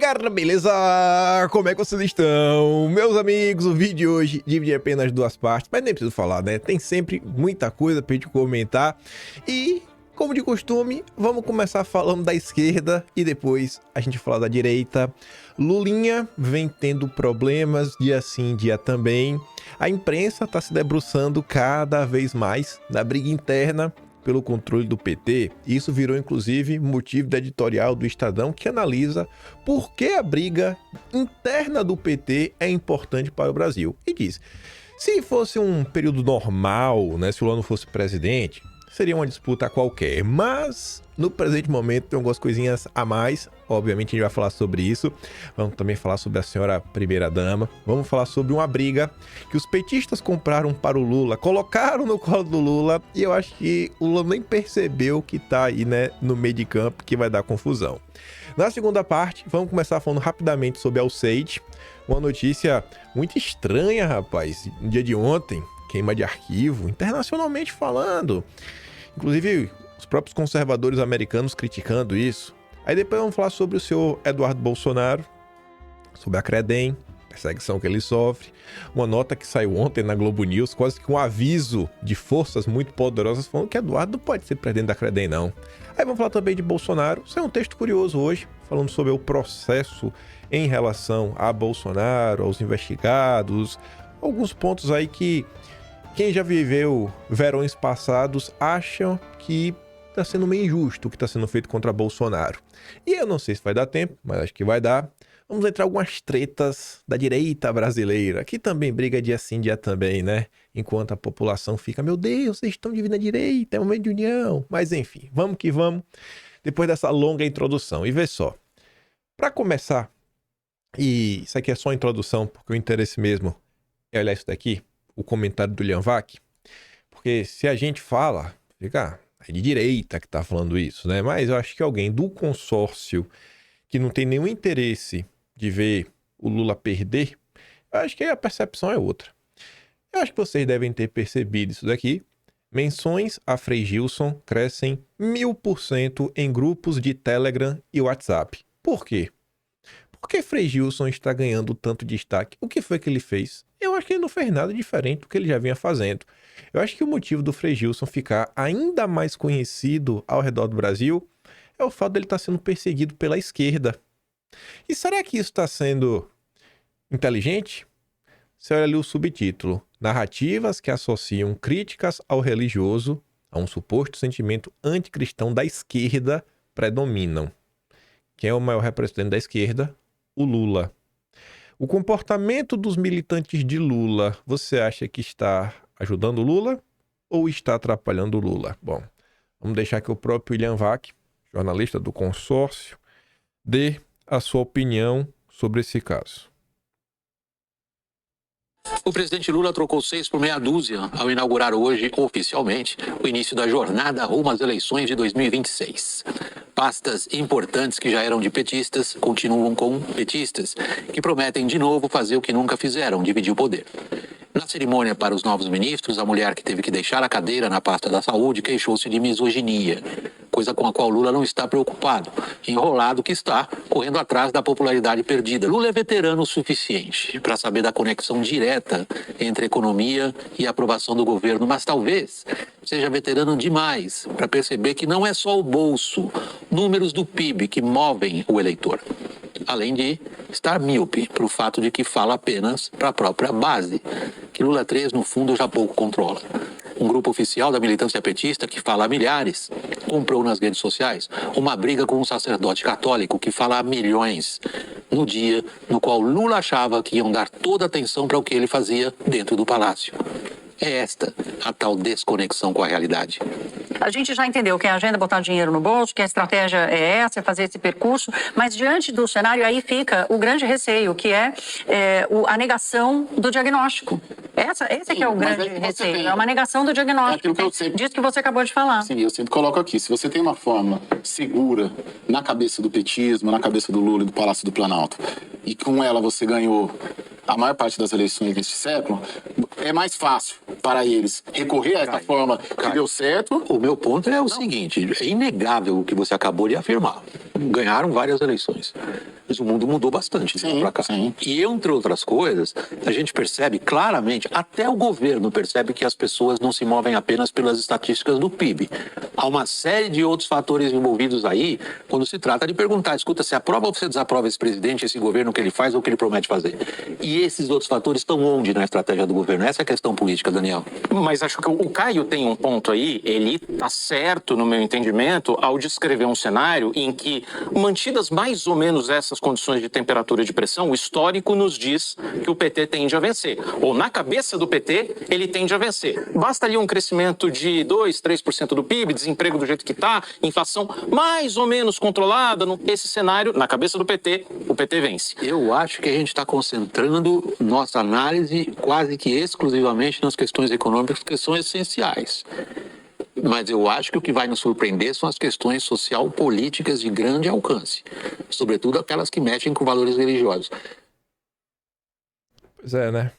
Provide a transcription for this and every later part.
galera, beleza? Como é que vocês estão? Meus amigos, o vídeo de hoje divide apenas duas partes, mas nem preciso falar, né? Tem sempre muita coisa pra gente comentar e, como de costume, vamos começar falando da esquerda e depois a gente fala da direita. Lulinha vem tendo problemas dia sim, dia também. A imprensa tá se debruçando cada vez mais na briga interna pelo controle do PT. Isso virou, inclusive, motivo da editorial do Estadão, que analisa por que a briga interna do PT é importante para o Brasil. E diz, se fosse um período normal, né, se o Lula não fosse presidente, seria uma disputa qualquer, mas no presente momento tem algumas coisinhas a mais. Obviamente a gente vai falar sobre isso, vamos também falar sobre a senhora primeira-dama, vamos falar sobre uma briga que os petistas compraram para o Lula, colocaram no colo do Lula, e eu acho que o Lula nem percebeu que tá aí, né, no meio de campo, que vai dar confusão. Na segunda parte, vamos começar falando rapidamente sobre Alceide, uma notícia muito estranha, rapaz, no dia de ontem, queima de arquivo, internacionalmente falando. Inclusive, os próprios conservadores americanos criticando isso. Aí depois vamos falar sobre o senhor Eduardo Bolsonaro, sobre a Credem, perseguição que ele sofre. Uma nota que saiu ontem na Globo News, quase que um aviso de forças muito poderosas falando que Eduardo não pode ser presidente da Credem, não. Aí vamos falar também de Bolsonaro. Isso é um texto curioso hoje, falando sobre o processo em relação a Bolsonaro, aos investigados, alguns pontos aí que quem já viveu verões passados acham que está sendo meio injusto o que está sendo feito contra Bolsonaro. E eu não sei se vai dar tempo, mas acho que vai dar. Vamos entrar em algumas tretas da direita brasileira, que também briga dia sim, dia também, né? Enquanto a população fica, meu Deus, vocês estão dividindo a direita, é um momento de união. Mas enfim, vamos que vamos, depois dessa longa introdução. E vê só, para começar, e isso aqui é só a introdução, porque o interesse mesmo é olhar isso daqui, o comentário do Lian Vac, porque se a gente fala, fica é de direita que tá falando isso, né? Mas eu acho que alguém do consórcio que não tem nenhum interesse de ver o Lula perder, eu acho que a percepção é outra. Eu acho que vocês devem ter percebido isso daqui. Menções a Frei Gilson crescem 1000% em grupos de Telegram e WhatsApp. Por quê? Por que Frei Gilson está ganhando tanto destaque? O que foi que ele fez? Eu acho que ele não fez nada diferente do que ele já vinha fazendo. Eu acho que o motivo do Frei Gilson ficar ainda mais conhecido ao redor do Brasil é o fato dele estar sendo perseguido pela esquerda. E será que isso está sendo inteligente? Você olha ali o subtítulo: narrativas que associam críticas ao religioso a um suposto sentimento anticristão da esquerda predominam. Quem é o maior representante da esquerda? O Lula. O comportamento dos militantes de Lula, você acha que está ajudando o Lula ou está atrapalhando o Lula? Bom, vamos deixar que o próprio Lian Vac, jornalista do consórcio, dê a sua opinião sobre esse caso. O presidente Lula trocou 6 por meia dúzia ao inaugurar hoje, oficialmente, o início da jornada rumo às eleições de 2026. Pastas importantes que já eram de petistas continuam com petistas, que prometem de novo fazer o que nunca fizeram, dividir o poder. Na cerimônia para os novos ministros, a mulher que teve que deixar a cadeira na pasta da saúde queixou-se de misoginia, coisa com a qual Lula não está preocupado, enrolado que está, correndo atrás da popularidade perdida. Lula é veterano o suficiente para saber da conexão direta entre economia e aprovação do governo, mas talvez seja veterano demais para perceber que não é só o bolso, números do PIB que movem o eleitor. Além de estar míope para o fato de que fala apenas para a própria base, que Lula 3, no fundo, já pouco controla. Um grupo oficial da militância petista, que fala a milhares, comprou nas redes sociais uma briga com um sacerdote católico que fala a milhões, no dia no qual Lula achava que iam dar toda a atenção para o que ele fazia dentro do palácio. É esta a tal desconexão com a realidade. A gente já entendeu que a agenda é botar dinheiro no bolso, que a estratégia é essa, é fazer esse percurso, mas diante do cenário aí fica o grande receio, que é a negação do diagnóstico. Esse que é o grande receio, é uma negação do diagnóstico, disso que você acabou de falar. Sim, eu sempre coloco aqui, se você tem uma forma segura na cabeça do petismo, na cabeça do Lula e do Palácio do Planalto, e com ela você ganhou a maior parte das eleições deste século, é mais fácil para eles recorrer a essa forma que deu certo. O meu ponto é o seguinte, é inegável o que você acabou de afirmar. Ganharam várias eleições. Mas o mundo mudou bastante de lá Sim, pra cá. sim. E, entre outras coisas, a gente percebe claramente, até o governo percebe que as pessoas não se movem apenas pelas estatísticas do PIB. Há uma série de outros fatores envolvidos aí, quando se trata de perguntar, escuta, você aprova ou você desaprova esse presidente, esse governo, o que ele faz ou o que ele promete fazer? E esses outros fatores estão onde na estratégia do governo? Essa é a questão política, Daniel. Mas acho que o Caio tem um ponto aí, ele está certo, no meu entendimento, ao descrever um cenário em que, mantidas mais ou menos essas condições de temperatura e de pressão, o histórico nos diz que o PT tende a vencer. Ou na cabeça do PT, ele tende a vencer. Basta ali um crescimento de 2%, 3% do PIB, desemprego do jeito que está, inflação mais ou menos controlada. Esse cenário, na cabeça do PT, o PT vence. Eu acho que a gente está concentrando nossa análise quase que exclusivamente nas questões econômicas, que são essenciais. Mas eu acho que o que vai nos surpreender são as questões social-políticas de grande alcance, sobretudo aquelas que mexem com valores religiosos. Pois é, né?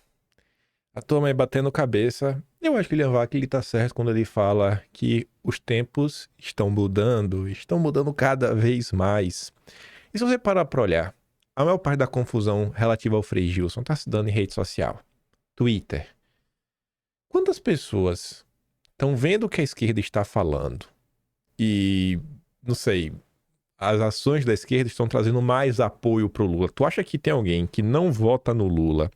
A turma aí batendo cabeça. Eu acho que o Vac, ele tá certo quando ele fala que os tempos estão mudando cada vez mais. E se você parar pra olhar, a maior parte da confusão relativa ao Frei Gilson tá se dando em rede social. Twitter. Quantas pessoas estão vendo o que a esquerda está falando e, não sei, as ações da esquerda estão trazendo mais apoio pro Lula? Tu acha que tem alguém que não vota no Lula,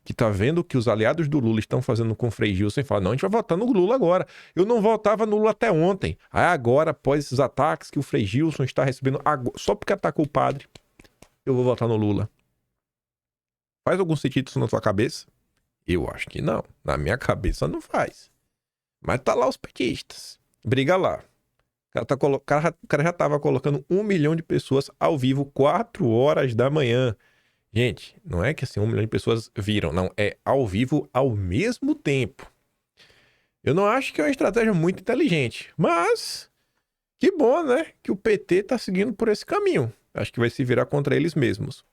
que tá vendo o que os aliados do Lula estão fazendo com o Frei Gilson e fala, não, a gente vai votar no Lula agora. Eu não votava no Lula até ontem. Aí agora, após esses ataques que o Frei Gilson está recebendo, só porque atacou o padre, eu vou votar no Lula. Faz algum sentido isso na tua cabeça? Eu acho que não. Na minha cabeça não faz. Mas tá lá os petistas. Briga lá. O cara já tava colocando 1 milhão de pessoas ao vivo 4 horas da manhã. Gente, não é que assim 1 milhão de pessoas viram. Não, é ao vivo ao mesmo tempo. Eu não acho que é uma estratégia muito inteligente. Mas, que bom, né? Que o PT tá seguindo por esse caminho. Acho que vai se virar contra eles mesmos.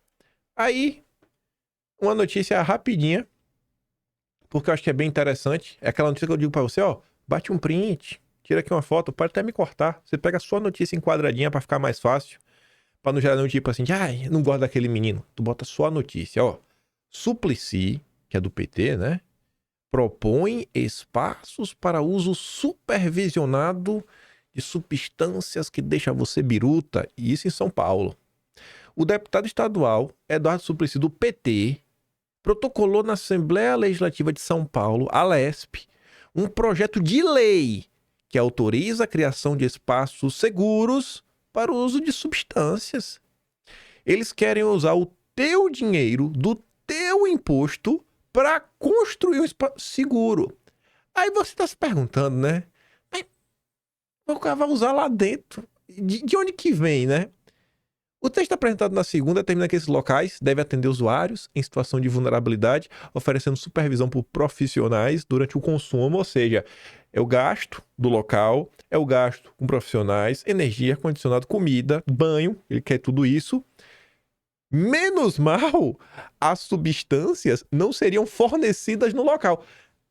Aí, uma notícia rapidinha. Porque eu acho que é bem interessante. É aquela notícia que eu digo pra você, ó. Bate um print, tira aqui uma foto, pode até me cortar. Você pega só a notícia enquadradinha pra ficar mais fácil. Pra não gerar nenhum tipo assim de, ai, não gosto daquele menino. Tu bota só a notícia, ó. Suplicy, que é do PT, né? Propõe espaços para uso supervisionado de substâncias que deixam você biruta. E isso em São Paulo. O deputado estadual Eduardo Suplicy, do PT, protocolou na Assembleia Legislativa de São Paulo, a LESP, um projeto de lei que autoriza a criação de espaços seguros para o uso de substâncias. Eles querem usar o teu dinheiro do teu imposto para construir um espaço seguro. Aí você está se perguntando, né? Mas o cara vai usar lá dentro. De onde que vem, né? O texto apresentado na segunda determina que esses locais devem atender usuários em situação de vulnerabilidade, oferecendo supervisão por profissionais durante o consumo, ou seja, é o gasto do local, é o gasto com profissionais, energia, ar-condicionado, comida, banho, ele quer tudo isso. Menos mal, as substâncias não seriam fornecidas no local.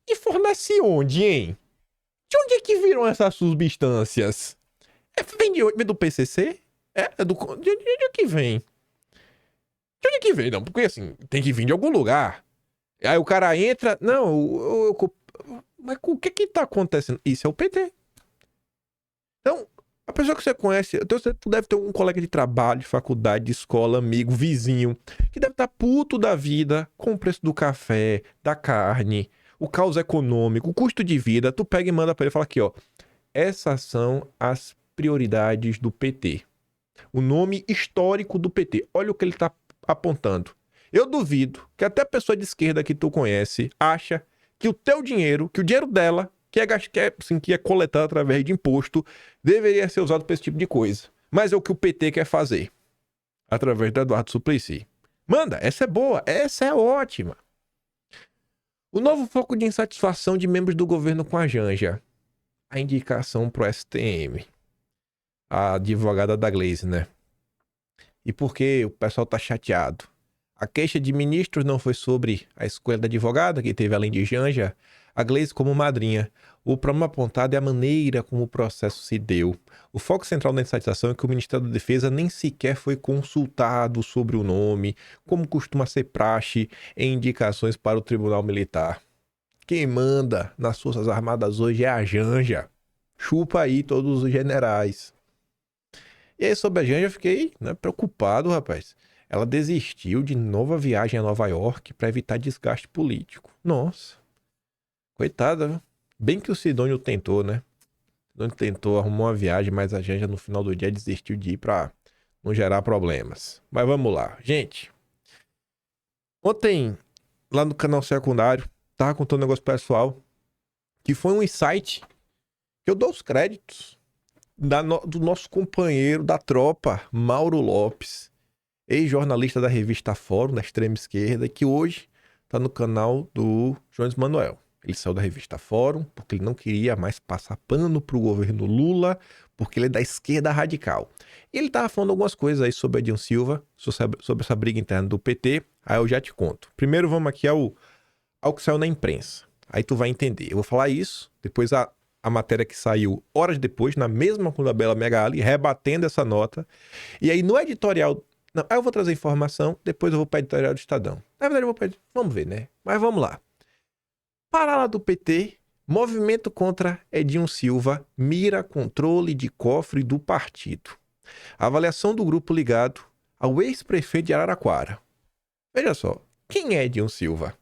E fornece onde, hein? De onde é que viram essas substâncias? Vem do PCC? De onde que vem? De onde que vem? Não, porque assim, tem que vir de algum lugar. Aí o cara entra... Não, mas o que tá acontecendo? Isso é o PT. Então, a pessoa que você conhece... Tu deve ter um colega de trabalho, de faculdade, de escola, amigo, vizinho, que deve estar puto da vida com o preço do café, da carne, o caos econômico, o custo de vida. Tu pega e manda pra ele e fala aqui, ó. Essas são as prioridades do PT. O nome histórico do PT. Olha o que ele está apontando. Eu duvido que até a pessoa de esquerda que tu conhece acha que o teu dinheiro, que o dinheiro dela, que é coletado através de imposto, deveria ser usado para esse tipo de coisa. Mas é o que o PT quer fazer. Através do Eduardo Suplicy. Manda, essa é boa, essa é ótima. O novo foco de insatisfação de membros do governo com a Janja. A indicação pro STM. A advogada da Glaze, né? E por que o pessoal tá chateado? A queixa de ministros não foi sobre a escolha da advogada, que teve além de Janja, a Glaze como madrinha. O problema apontado é a maneira como o processo se deu. O foco central da insatisfação é que o Ministério da Defesa nem sequer foi consultado sobre o nome, como costuma ser praxe em indicações para o Tribunal Militar. Quem manda nas Forças Armadas hoje é a Janja. Chupa aí todos os generais. E aí, sobre a Janja, eu fiquei preocupado, rapaz. Ela desistiu de nova viagem a Nova York para evitar desgaste político. Nossa. Coitada, viu? Bem que o Sidônio tentou, né? O Sidônio tentou arrumar uma viagem, mas a Janja no final do dia desistiu de ir para não gerar problemas. Mas vamos lá. Gente, ontem, lá no canal secundário, tava contando um negócio pessoal, que foi um insight que eu dou os créditos do nosso companheiro da tropa, Mauro Lopes, ex-jornalista da revista Fórum, da extrema esquerda, que hoje tá no canal do Jones Manuel. Ele saiu da revista Fórum porque ele não queria mais passar pano pro governo Lula, porque ele é da esquerda radical. E ele tava falando algumas coisas aí sobre Edinho Silva, sobre essa briga interna do PT. Aí eu já te conto. Primeiro vamos aqui ao que saiu na imprensa. Aí tu vai entender. Eu vou falar isso, depois a matéria que saiu horas depois, na mesma com a Bela Megali, rebatendo essa nota. E aí no editorial... Não, aí eu vou trazer informação, depois eu vou para o editorial do Estadão. Na verdade eu vou para... Vamos ver, né? Mas vamos lá. Parala do PT, movimento contra Edinho Silva, mira controle de cofre do partido. Avaliação do grupo ligado ao ex-prefeito de Araraquara. Veja só, quem é Edinho Silva?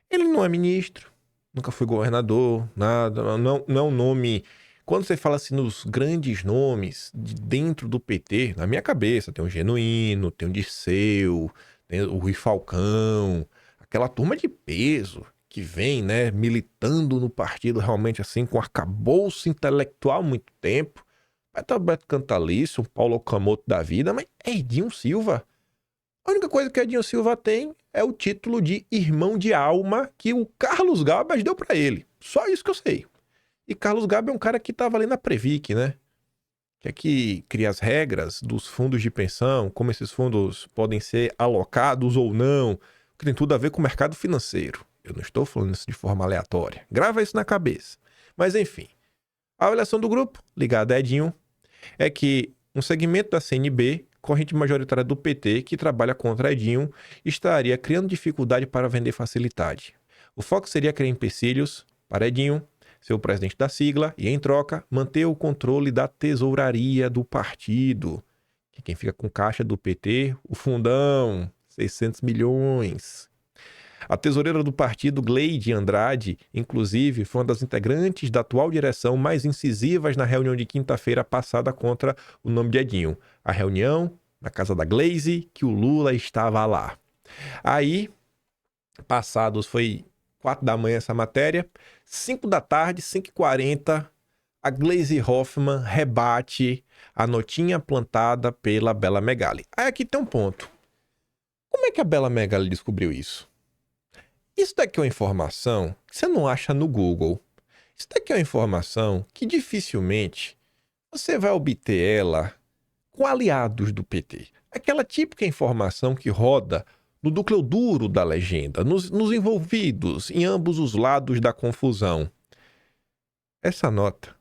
Ele não é ministro, nunca foi governador, nada, não é um nome... Quando você fala assim nos grandes nomes de dentro do PT, na minha cabeça tem o Genuíno, tem o Dirceu, tem o Rui Falcão, aquela turma de peso que vem, né, militando no partido realmente assim, com arcabouço intelectual há muito tempo. Vai estar o Beto Cantalício, um Paulo Okamoto da vida, mas é Edinho Silva. A única coisa que Edinho Silva tem é o título de irmão de alma que o Carlos Gabas deu para ele. Só isso que eu sei. E Carlos Gabas é um cara que estava ali na Previc, né? Que é que cria as regras dos fundos de pensão, como esses fundos podem ser alocados ou não, que tem tudo a ver com o mercado financeiro. Eu não estou falando isso de forma aleatória. Grava isso na cabeça. Mas enfim, a avaliação do grupo, ligada a Edinho, é que um segmento da CNB, corrente majoritária do PT, que trabalha contra Edinho, estaria criando dificuldade para vender facilidade. O foco seria criar empecilhos para Edinho, ser o presidente da sigla, e em troca, manter o controle da tesouraria do partido. Que quem fica com caixa do PT, o fundão, 600 milhões. A tesoureira do partido, Gleide Andrade, inclusive, foi uma das integrantes da atual direção mais incisivas na reunião de quinta-feira passada contra o nome de Edinho. A reunião na casa da Glaze, que o Lula estava lá. Aí, passados, foi 4 da manhã essa matéria, 5 da tarde, 5h40, a Glaze Hoffmann rebate a notinha plantada pela Bela Megali. Aí aqui tem um ponto. Como é que a Bela Megali descobriu isso? Isso daqui é uma informação que você não acha no Google. Isso daqui é uma informação que dificilmente você vai obter ela com aliados do PT. Aquela típica informação que roda no núcleo duro da legenda, nos envolvidos em ambos os lados da confusão. Essa nota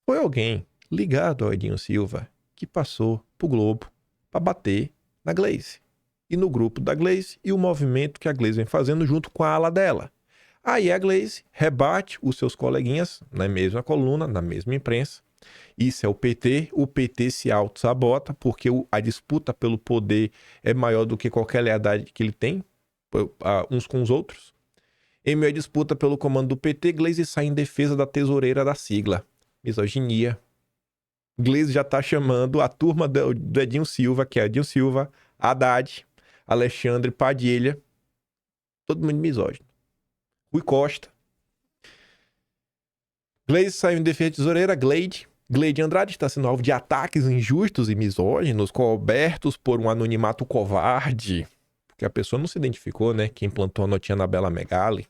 foi alguém ligado ao Edinho Silva que passou pro Globo para bater na Glaze. E no grupo da Glaze e o movimento que a Glaze vem fazendo junto com a ala dela. Aí a Glaze rebate os seus coleguinhas na mesma coluna, na mesma imprensa. Isso é o PT se auto-sabota porque a disputa pelo poder é maior do que qualquer lealdade que ele tem uns com os outros. Em meio à disputa pelo comando do PT, Glaze sai em defesa da tesoureira da sigla. Misoginia. Glaze já tá chamando a turma do Edinho Silva, que é Edinho Silva, Haddad, Alexandre Padilha, todo mundo misógino. Rui Costa. Glaze saiu em defesa da tesoureira, Gleide Andrade está sendo alvo de ataques injustos e misóginos, cobertos por um anonimato covarde, porque a pessoa não se identificou, né? Quem plantou a notinha na Bela Megali.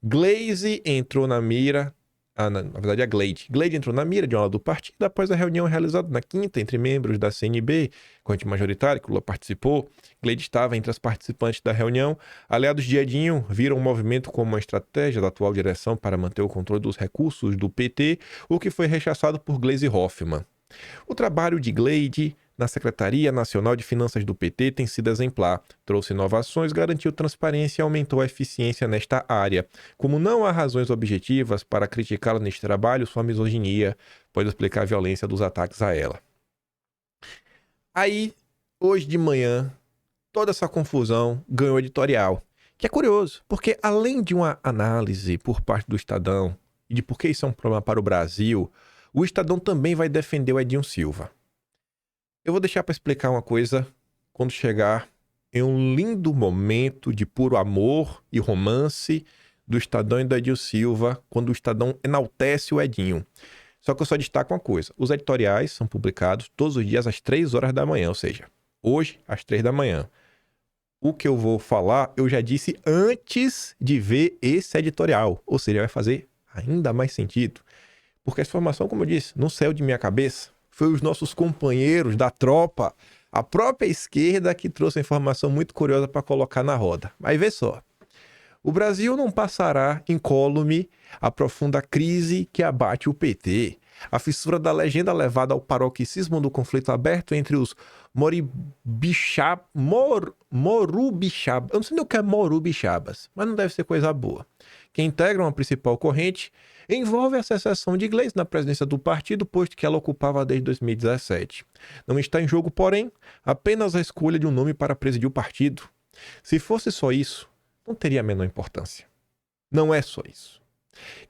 Glaze entrou na mira Na verdade, a Gleide. Gleide entrou na mira de uma ala do partido após a reunião realizada na quinta entre membros da CNB, corrente majoritária, que Lula participou. Gleide estava entre as participantes da reunião. Aliados de Edinho viram o movimento como uma estratégia da atual direção para manter o controle dos recursos do PT, o que foi rechaçado por Gleisi Hoffmann. O trabalho de Gleide na Secretaria Nacional de Finanças do PT tem sido exemplar. Trouxe inovações, garantiu transparência e aumentou a eficiência nesta área. Como não há razões objetivas para criticá-la neste trabalho, sua misoginia pode explicar a violência dos ataques a ela. Aí, hoje de manhã, toda essa confusão ganhou editorial. Que é curioso, porque além de uma análise por parte do Estadão e de por que isso é um problema para o Brasil, o Estadão também vai defender o Edinho Silva. Eu vou deixar para explicar uma coisa quando chegar em um lindo momento de puro amor e romance do Estadão e do Edinho Silva, quando o Estadão enaltece o Edinho. Só que eu só destaco uma coisa: os editoriais são publicados todos os dias às 3 horas da manhã, ou seja, hoje às 3 da manhã. O que eu vou falar, eu já disse antes de ver esse editorial, ou seja, vai fazer ainda mais sentido. Porque essa informação, como eu disse, não saiu de minha cabeça. Foi os nossos companheiros da tropa, a própria esquerda, que trouxe a informação muito curiosa para colocar na roda. Mas vê só. O Brasil não passará incólume a profunda crise que abate o PT. A fissura da legenda levada ao paroxismo do conflito aberto entre os morubixabas. Eu não sei nem o que é morubixabas, mas não deve ser coisa boa. Que integram a principal corrente envolve a secessão de Gleisi na presidência do partido, posto que ela ocupava desde 2017. Não está em jogo, porém, apenas a escolha de um nome para presidir o partido. Se fosse só isso, não teria a menor importância. Não é só isso.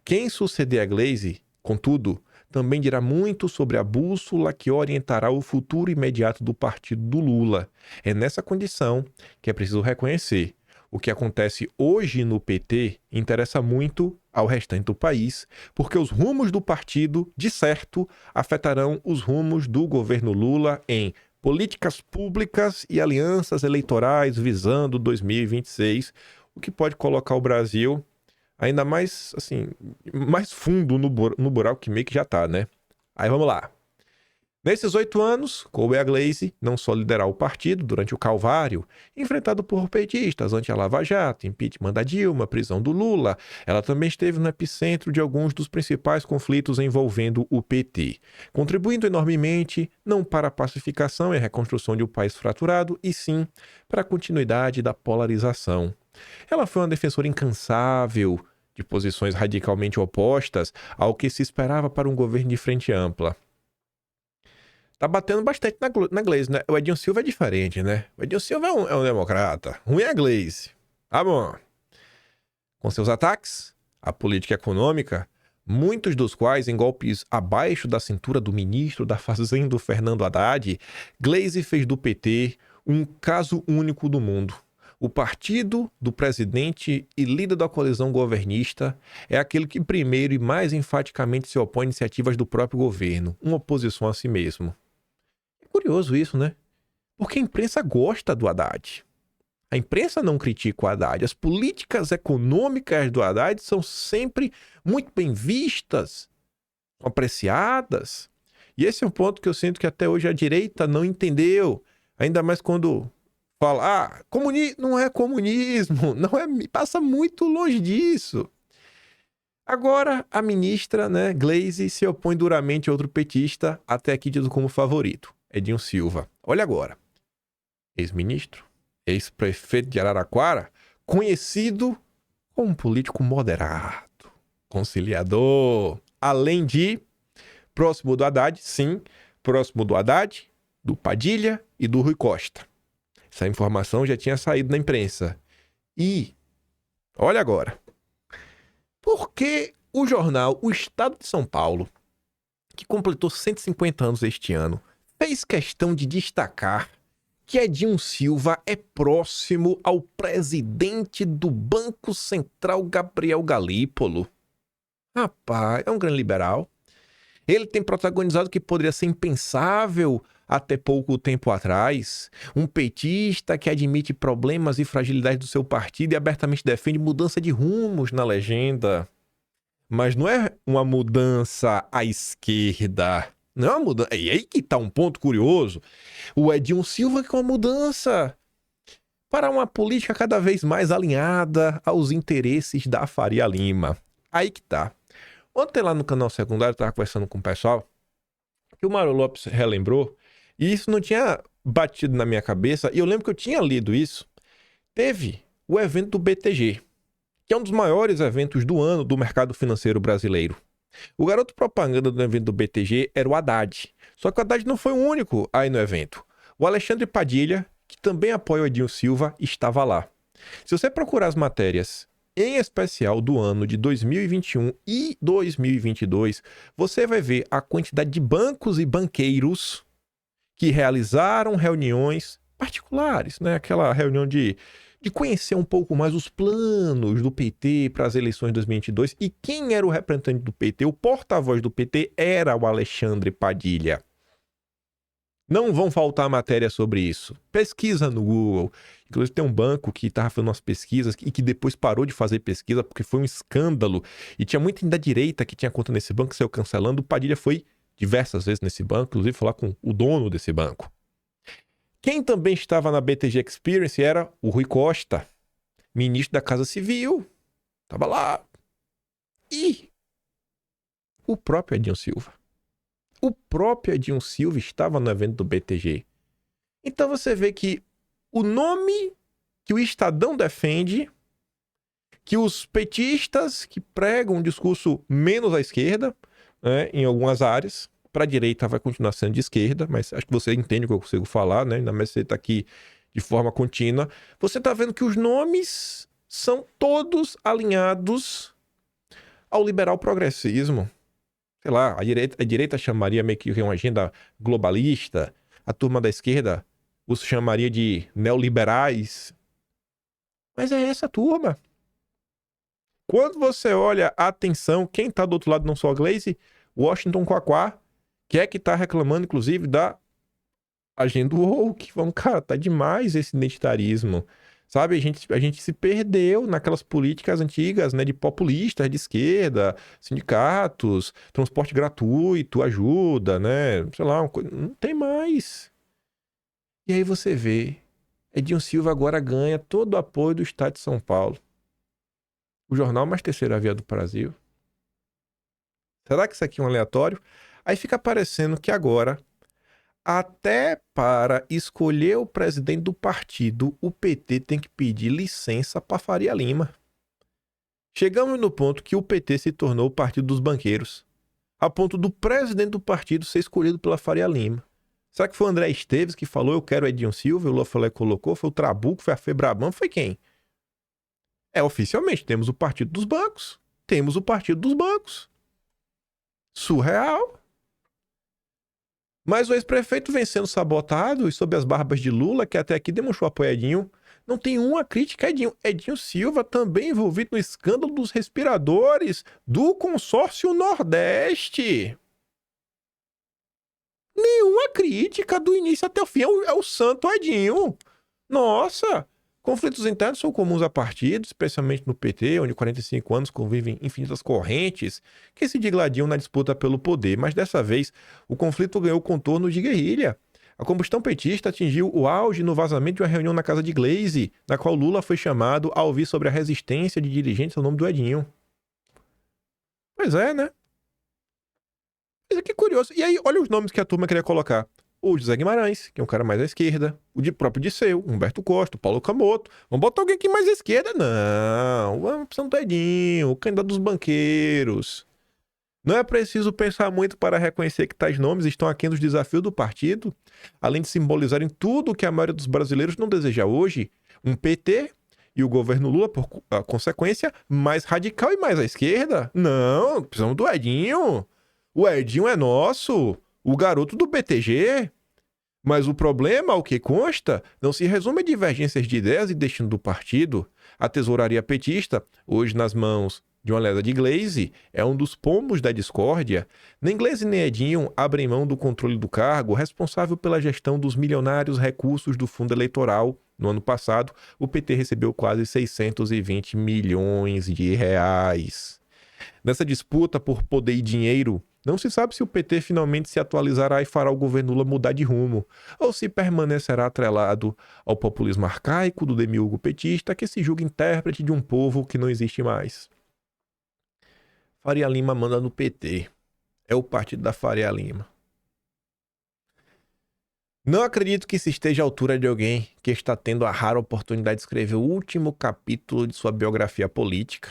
Quem suceder a Gleisi, contudo, também dirá muito sobre a bússola que orientará o futuro imediato do partido do Lula. É nessa condição que é preciso reconhecer: o que acontece hoje no PT interessa muito ao restante do país, porque os rumos do partido, de certo, afetarão os rumos do governo Lula em políticas públicas e alianças eleitorais visando 2026, o que pode colocar o Brasil ainda mais, assim, mais fundo no buraco que meio que já tá, né? Aí vamos lá. Nesses 8 anos, coube a Gleisi não só liderar o partido durante o calvário, enfrentado por petistas ante a Lava Jato, impeachment da Dilma, prisão do Lula, ela também esteve no epicentro de alguns dos principais conflitos envolvendo o PT, contribuindo enormemente não para a pacificação e a reconstrução de um país fraturado, e sim para a continuidade da polarização. Ela foi uma defensora incansável de posições radicalmente opostas ao que se esperava para um governo de frente ampla. Tá batendo bastante na Gleisi, né? O Edinho Silva é diferente, né? O Edinho Silva é um democrata. Ruim é a Gleisi. Tá bom. Com seus ataques, a política econômica, muitos dos quais em golpes abaixo da cintura do ministro da Fazenda, Fernando Haddad, Gleisi fez do PT um caso único do mundo. O partido do presidente e líder da coalizão governista é aquele que primeiro e mais enfaticamente se opõe a iniciativas do próprio governo, uma oposição a si mesmo. É curioso isso, né? Porque a imprensa gosta do Haddad. A imprensa não critica o Haddad. As políticas econômicas do Haddad são sempre muito bem vistas, apreciadas. E esse é um ponto que eu sinto que até hoje a direita não entendeu. Ainda mais quando fala, não é comunismo, não é, passa muito longe disso. Agora, a ministra, né, Gleisi, se opõe duramente a outro petista, até aqui tido como favorito, Edinho Silva. Olha agora, ex-ministro, ex-prefeito de Araraquara, conhecido como um político moderado, conciliador, além de próximo do Haddad, sim, próximo do Haddad, do Padilha e do Rui Costa. Essa informação já tinha saído na imprensa. E, olha agora, por que o jornal O Estado de São Paulo, que completou 150 anos este ano, fez questão de destacar que Edinho Silva é próximo ao presidente do Banco Central, Gabriel Galípolo? Rapaz, é um grande liberal. Ele tem protagonizado o que poderia ser impensável até pouco tempo atrás, um petista que admite problemas e fragilidades do seu partido e abertamente defende mudança de rumos na legenda. Mas não é uma mudança à esquerda. Não é uma mudança. E aí que tá um ponto curioso. O Edinho Silva que é uma mudança para uma política cada vez mais alinhada aos interesses da Faria Lima. Aí que tá. Ontem lá no canal secundário eu tava conversando com o pessoal que o Mauro Lopes relembrou e isso não tinha batido na minha cabeça e eu lembro que eu tinha lido isso. Teve o evento do BTG, que é um dos maiores eventos do ano do mercado financeiro brasileiro. O garoto propaganda do evento do BTG era o Haddad. Só que o Haddad não foi o único aí no evento. O Alexandre Padilha, que também apoia o Edinho Silva, estava lá. Se você procurar as matérias, em especial do ano de 2021 e 2022, você vai ver a quantidade de bancos e banqueiros que realizaram reuniões particulares, né? Aquela reunião de conhecer um pouco mais os planos do PT para as eleições de 2022. E quem era o representante do PT, o porta-voz do PT, era o Alexandre Padilha. Não vão faltar matérias sobre isso. Pesquisa no Google. Inclusive tem um banco que estava fazendo umas pesquisas e que depois parou de fazer pesquisa porque foi um escândalo. E tinha muita gente da direita que tinha conta nesse banco, saiu cancelando. O Padilha foi diversas vezes nesse banco, inclusive falar com o dono desse banco. Quem também estava na BTG Experience era o Rui Costa, ministro da Casa Civil. Estava lá. E o próprio Edinho Silva. O próprio Edinho Silva estava no evento do BTG. Então você vê que o nome que o Estadão defende, que os petistas que pregam um discurso menos à esquerda, né, em algumas áreas, para a direita vai continuar sendo de esquerda, mas acho que você entende o que eu consigo falar, né? Ainda mais você está aqui de forma contínua. Você está vendo que os nomes são todos alinhados ao liberal progressismo. Sei lá, a direita chamaria meio que uma agenda globalista, a turma da esquerda os chamaria de neoliberais. Mas é essa turma. Quando você olha a atenção, quem está do outro lado não só a Glaze, Washington Quaquá, que é que tá reclamando, inclusive, da agenda woke. Vamos, cara, tá demais esse identitarismo. Sabe, a gente se perdeu naquelas políticas antigas, né, de populistas de esquerda, sindicatos, transporte gratuito, ajuda, né, sei lá, não tem mais. E aí você vê, Edinho Silva agora ganha todo o apoio do Estado de São Paulo. O jornal mais terceira via do Brasil. Será que isso aqui é um aleatório? Aí fica parecendo que agora, até para escolher o presidente do partido, o PT tem que pedir licença para Faria Lima. Chegamos no ponto que o PT se tornou o partido dos banqueiros, a ponto do presidente do partido ser escolhido pela Faria Lima. Será que foi o André Esteves que falou eu quero Edinho Silva, o Lula falou e colocou? Foi o Trabuco, foi a Febraban, foi quem? Oficialmente, temos o partido dos bancos. Temos o partido dos bancos. Surreal. Mas o ex-prefeito vem sendo sabotado e sob as barbas de Lula, que até aqui demonstrou apoio a Edinho, não tem uma crítica a Edinho. Edinho Silva também envolvido no escândalo dos respiradores do consórcio Nordeste. Nenhuma crítica do início até o fim. É o santo Edinho. Nossa! Conflitos internos são comuns a partidos, especialmente no PT, onde 45 anos convivem infinitas correntes que se digladiam na disputa pelo poder. Mas dessa vez, o conflito ganhou contorno de guerrilha. A combustão petista atingiu o auge no vazamento de uma reunião na casa de Glaze, na qual Lula foi chamado a ouvir sobre a resistência de dirigentes ao nome do Edinho. Pois é, né? Mas que curioso. E aí, olha os nomes que a turma queria colocar. O José Guimarães, que é um cara mais à esquerda. O próprio Disseu, Humberto Costa, o Paulo Camoto. Vamos botar alguém aqui mais à esquerda? Não. Vamos para São Edinho, o candidato dos banqueiros. Não é preciso pensar muito para reconhecer que tais nomes estão aquém dos desafios do partido, além de simbolizarem tudo o que a maioria dos brasileiros não deseja hoje. Um PT e o governo Lula, por consequência, mais radical e mais à esquerda. Não, precisamos do Edinho. O Edinho é nosso. O garoto do BTG. Mas o problema, ao que consta, não se resume a divergências de ideias e destino do partido. A tesouraria petista, hoje nas mãos de uma leda de Glaze, é um dos pombos da discórdia. Nem Glaze nem Edinho abrem mão do controle do cargo, responsável pela gestão dos milionários recursos do fundo eleitoral. No ano passado, o PT recebeu quase 620 milhões de reais. Nessa disputa por poder e dinheiro, não se sabe se o PT finalmente se atualizará e fará o governo Lula mudar de rumo, ou se permanecerá atrelado ao populismo arcaico do demiurgo petista que se julga intérprete de um povo que não existe mais. Faria Lima manda no PT. É o partido da Faria Lima. Não acredito que se esteja à altura de alguém que está tendo a rara oportunidade de escrever o último capítulo de sua biografia política.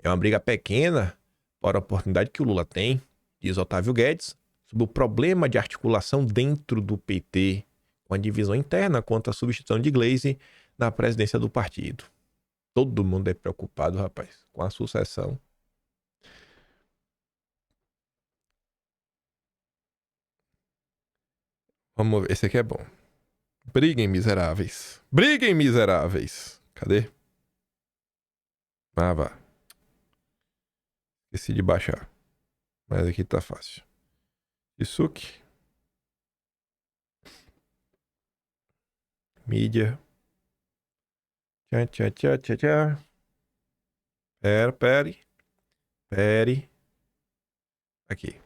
É uma briga pequena para a oportunidade que o Lula tem, diz Otávio Guedes, sobre o problema de articulação dentro do PT, com a divisão interna quanto à substituição de Gleisi na presidência do partido. Todo mundo é preocupado, rapaz, com a sucessão. Vamos ver, esse aqui é bom. Briguem, miseráveis. Briguem, miseráveis. Cadê? Ah, vá. Esqueci de baixar. Mas aqui tá fácil. Isuki. Mídia. Tchá, tchá, tchá, tchá, tchá. Pere. Aqui.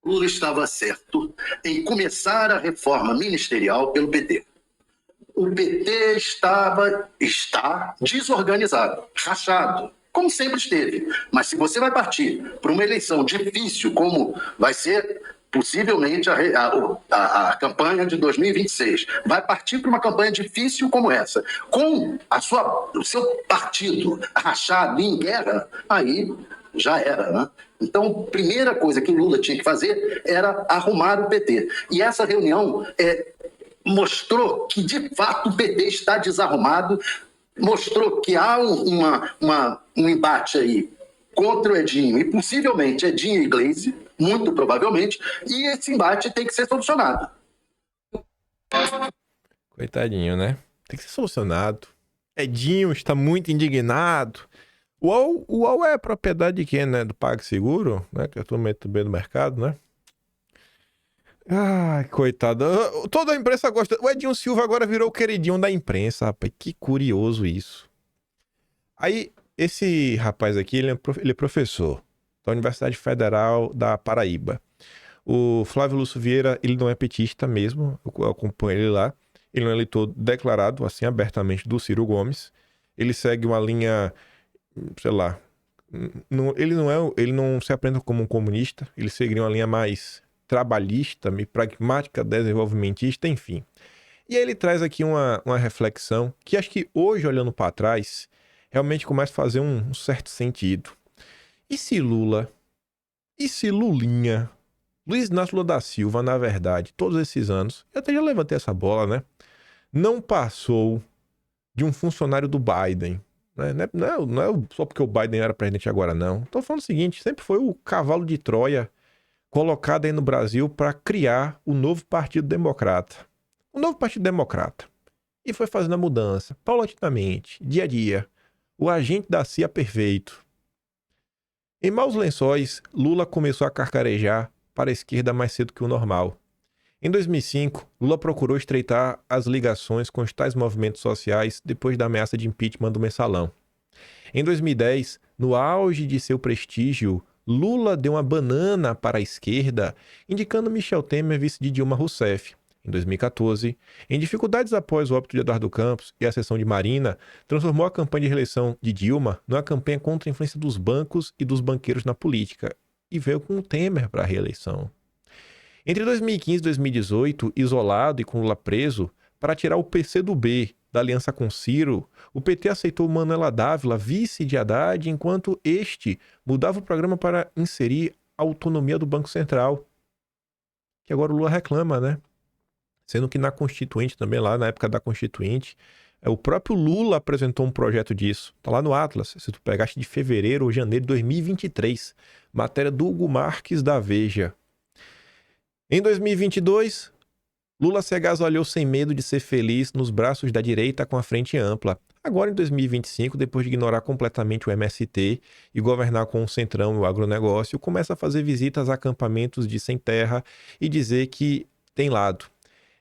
Lula estava certo em começar a reforma ministerial pelo PT. O PT está desorganizado, rachado, como sempre esteve. Mas se você vai partir para uma eleição difícil, como vai ser possivelmente a campanha de 2026, vai partir para uma campanha difícil como essa, com o seu partido rachado em guerra, aí já era, né? Então, a primeira coisa que o Lula tinha que fazer era arrumar o PT. E essa reunião mostrou que, de fato, o PT está desarrumado, mostrou que há um embate aí contra o Edinho, e possivelmente Edinho e Gleisi, muito provavelmente, e esse embate tem que ser solucionado. Coitadinho, né? Tem que ser solucionado. Edinho está muito indignado. O UOL é propriedade de quem, né? Do PagSeguro, né? Que eu tô muito bem no mercado, né? Ai, coitado. Toda a imprensa gosta. O Edinho Silva agora virou o queridinho da imprensa, rapaz. Que curioso isso. Aí, esse rapaz aqui, ele é professor da Universidade Federal da Paraíba. O Flávio Lúcio Vieira, ele não é petista mesmo. Eu acompanho ele lá. Ele é um eleitor declarado, assim, abertamente, do Ciro Gomes. Ele segue uma linha... sei lá, ele não se apresenta como um comunista, ele seguiria uma linha mais trabalhista, meio pragmática, desenvolvimentista, enfim. E aí ele traz aqui uma reflexão que acho que hoje, olhando para trás, realmente começa a fazer um certo sentido. E se Lula, e se Lulinha, Luiz Inácio Lula da Silva, na verdade, todos esses anos, eu até já levantei essa bola, né? Não passou de um funcionário do Biden. Não é só porque o Biden era presidente agora, não. Tô falando o seguinte, sempre foi o cavalo de Troia colocado aí no Brasil para criar o novo Partido Democrata. O novo Partido Democrata. E foi fazendo a mudança, paulatinamente, dia a dia. O agente da CIA perfeito. Em maus lençóis, Lula começou a carcarejar para a esquerda mais cedo que o normal. Em 2005, Lula procurou estreitar as ligações com os tais movimentos sociais depois da ameaça de impeachment do Mensalão. Em 2010, no auge de seu prestígio, Lula deu uma banana para a esquerda, indicando Michel Temer vice de Dilma Rousseff. Em 2014, em dificuldades após o óbito de Eduardo Campos e a cessão de Marina, transformou a campanha de reeleição de Dilma numa campanha contra a influência dos bancos e dos banqueiros na política, e veio com Temer para a reeleição. Entre 2015 e 2018, isolado e com Lula preso, para tirar o PCdoB da aliança com Ciro, o PT aceitou Manuela Dávila, vice de Haddad, enquanto este mudava o programa para inserir a autonomia do Banco Central, que agora o Lula reclama, né? Sendo que na Constituinte também, lá na época da Constituinte, o próprio Lula apresentou um projeto disso. Tá lá no Atlas, se tu pegaste de fevereiro ou janeiro de 2023, matéria do Hugo Marques da Veja. Em 2022, Lula se agasalhou sem medo de ser feliz nos braços da direita com a frente ampla. Agora, em 2025, depois de ignorar completamente o MST e governar com o Centrão e o agronegócio, começa a fazer visitas a acampamentos de sem terra e dizer que tem lado.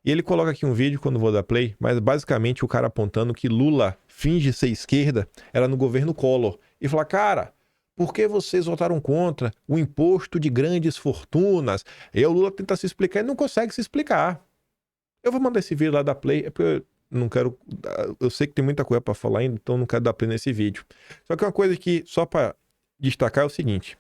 E ele coloca aqui um vídeo, quando vou dar play, mas basicamente o cara apontando que Lula finge ser esquerda, era no governo Collor. E fala, cara, Por que vocês votaram contra o imposto de grandes fortunas? E o Lula tenta se explicar e não consegue se explicar. Eu vou mandar esse vídeo lá da Play, é porque eu não quero... Eu sei que tem muita coisa para falar ainda, então não quero dar Play nesse vídeo. Só que uma coisa que, só para destacar, é o seguinte.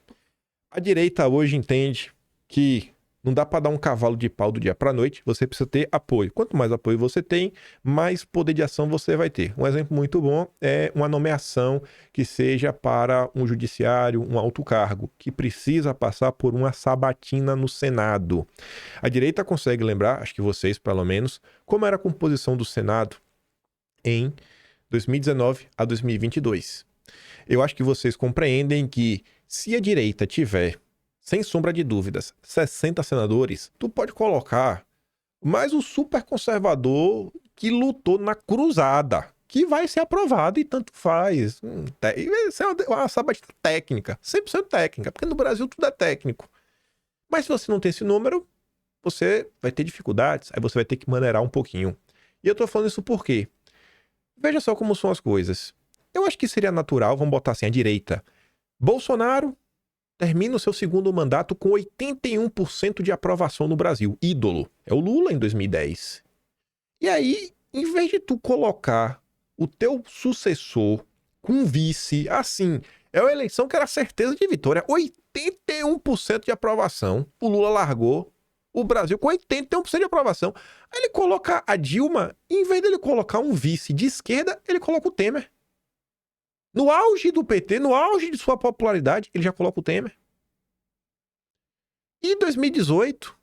A direita hoje entende que não dá para dar um cavalo de pau do dia para a noite, você precisa ter apoio. Quanto mais apoio você tem, mais poder de ação você vai ter. Um exemplo muito bom é uma nomeação que seja para um judiciário, um alto cargo, que precisa passar por uma sabatina no Senado. A direita consegue lembrar, acho que vocês pelo menos, como era a composição do Senado em 2019 a 2022. Eu acho que vocês compreendem que se a direita tiver, sem sombra de dúvidas, 60 senadores, tu pode colocar mais um super conservador que lutou na cruzada, que vai ser aprovado e tanto faz. Isso é uma sabatina técnica, 100% técnica, porque no Brasil tudo é técnico. Mas se você não tem esse número, você vai ter dificuldades, aí você vai ter que maneirar um pouquinho. E eu tô falando isso por quê? Veja só como são as coisas. Eu acho que seria natural, vamos botar assim, a direita. Bolsonaro termina o seu segundo mandato com 81% de aprovação no Brasil. Ídolo. É o Lula em 2010. E aí, em vez de tu colocar o teu sucessor com vice, assim, é uma eleição que era certeza de vitória. 81% de aprovação. O Lula largou o Brasil com 81% de aprovação. Aí ele coloca a Dilma, e em vez dele colocar um vice de esquerda, ele coloca o Temer. No auge do PT, no auge de sua popularidade, ele já coloca o Temer. E em 2018,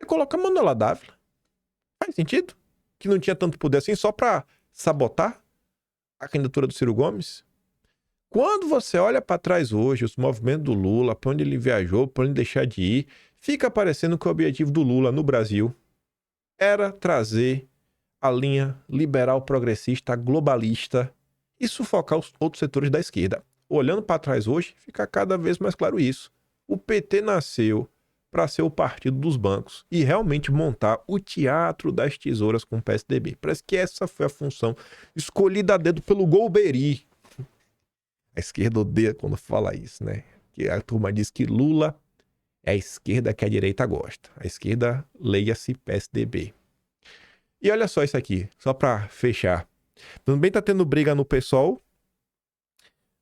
ele coloca a Manuela Dávila. Faz sentido? Que não tinha tanto poder assim só para sabotar a candidatura do Ciro Gomes. Quando você olha para trás hoje, os movimentos do Lula, para onde ele viajou, para onde deixar de ir, fica parecendo que o objetivo do Lula no Brasil era trazer a linha liberal progressista globalista e sufocar os outros setores da esquerda. Olhando para trás hoje, fica cada vez mais claro isso. O PT nasceu para ser o partido dos bancos e realmente montar o teatro das tesouras com o PSDB. Parece que essa foi a função escolhida a dedo pelo Golbery. A esquerda odeia quando fala isso, né? Que a turma diz que Lula é a esquerda que a direita gosta. A esquerda, leia-se PSDB. E olha só isso aqui, só para fechar. Também tá tendo briga no PSOL.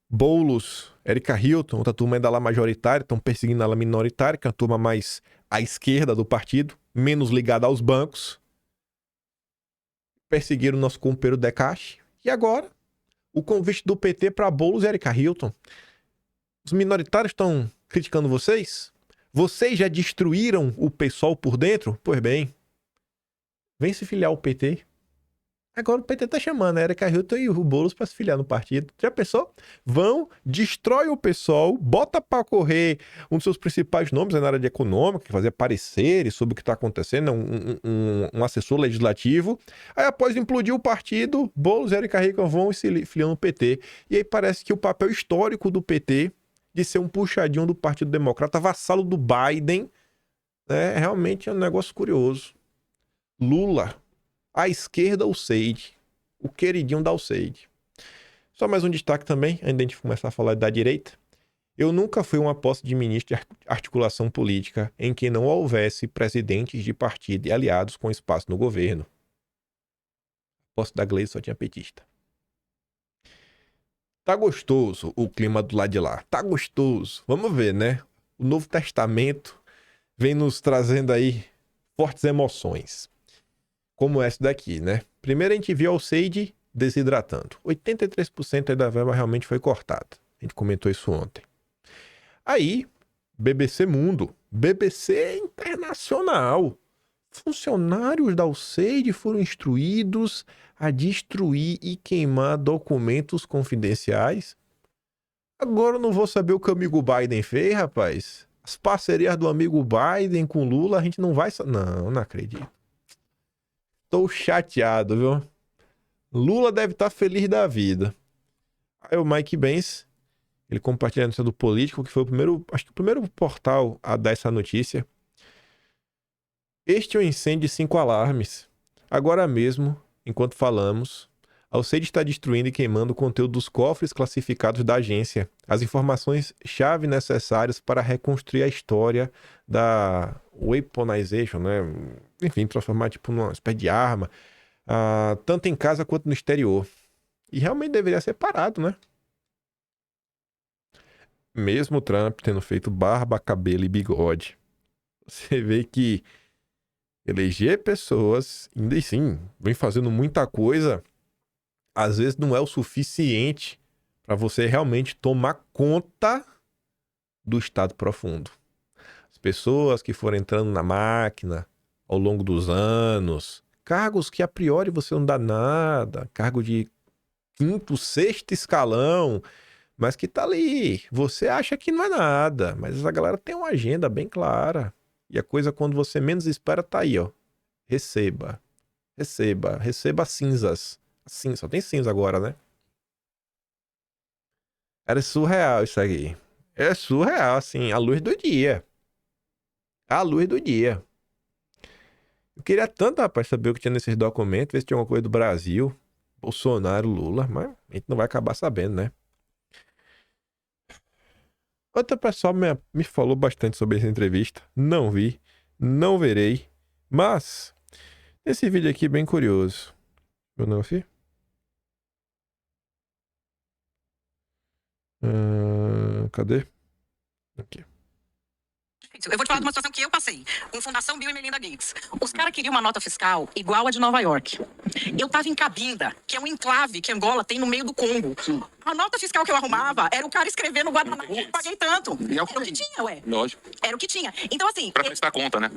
Boulos, Érica Hilton, outra turma ainda lá majoritária, estão perseguindo ela minoritária, que é a turma mais à esquerda do partido, menos ligada aos bancos. Perseguiram o nosso companheiro Decache. E agora, o convite do PT para Boulos e Érica Hilton. Os minoritários estão criticando vocês? Vocês já destruíram o PSOL por dentro? Pois bem, vem se filiar ao PT. Agora o PT tá chamando a Érica Hilton e o Boulos para se filiar no partido. Já pensou? Vão, destrói o PSOL, bota para correr um dos seus principais nomes na área de econômica, que fazia pareceres sobre o que está acontecendo, um assessor legislativo. Aí após implodir o partido, Boulos e Érica Hilton vão e se filiam no PT. E aí parece que o papel histórico do PT de ser um puxadinho do Partido Democrata, vassalo do Biden, né, realmente é um negócio curioso. Lula, à esquerda, o Seide, o queridinho da Alceide. Só mais um destaque também, antes de a gente começar a falar da direita. Eu nunca fui uma posse de ministro de articulação política em que não houvesse presidentes de partido e aliados com espaço no governo. A posse da Gleisi só tinha petista. Tá gostoso o clima do lado de lá. Tá gostoso. Vamos ver, né? O Novo Testamento vem nos trazendo aí fortes emoções. Como essa daqui, né? Primeiro a gente viu a Alceide desidratando. 83% da verba realmente foi cortada. A gente comentou isso ontem. Aí, BBC Mundo, BBC Internacional. Funcionários da Alceide foram instruídos a destruir e queimar documentos confidenciais. Agora eu não vou saber o que o amigo Biden fez, rapaz. As parcerias do amigo Biden com Lula, a gente não vai... Não acredito. Tô chateado, viu? Lula deve estar feliz da vida. Aí o Mike Benz, ele compartilha a notícia do Político, que foi o primeiro, acho que o primeiro portal a dar essa notícia. Este é um incêndio de 5 alarmes. Agora mesmo, enquanto falamos, A USAID está destruindo e queimando o conteúdo dos cofres classificados da agência. As informações-chave necessárias para reconstruir a história da weaponization, né? Enfim, transformar tipo numa espécie de arma, tanto em casa quanto no exterior. E realmente deveria ser parado, né? Mesmo o Trump tendo feito barba, cabelo e bigode, você vê que eleger pessoas, ainda assim, vem fazendo muita coisa, às vezes não é o suficiente para você realmente tomar conta do estado profundo. As pessoas que foram entrando na máquina ao longo dos anos, cargos que a priori você não dá nada, cargo de 5º, 6º escalão, mas que tá ali. Você acha que não é nada, mas essa galera tem uma agenda bem clara. E a coisa, quando você menos espera, tá aí, ó. Receba. Receba. Receba cinzas. Sim, só tem cinza agora, né? Era surreal isso aqui. É surreal, assim, à luz do dia. À luz do dia. Eu queria tanto, rapaz, saber o que tinha nesses documentos, ver se tinha alguma coisa do Brasil, Bolsonaro, Lula, mas a gente não vai acabar sabendo, né? Outra pessoa me falou bastante sobre essa entrevista. Não vi, não verei, mas esse vídeo aqui é bem curioso. Meu não vi? Cadê? Aqui. Eu vou te falar de uma situação que eu passei com Fundação Bill e Melinda Gates. Os caras queriam uma nota fiscal igual a de Nova York. Eu tava em Cabinda, que é um enclave que Angola tem no meio do Congo. A nota fiscal que eu arrumava era o cara escrever no guardanapo, eu paguei tanto. Era o que tinha, ué. Lógico. Era o que tinha. Então, assim... Pra prestar conta, né?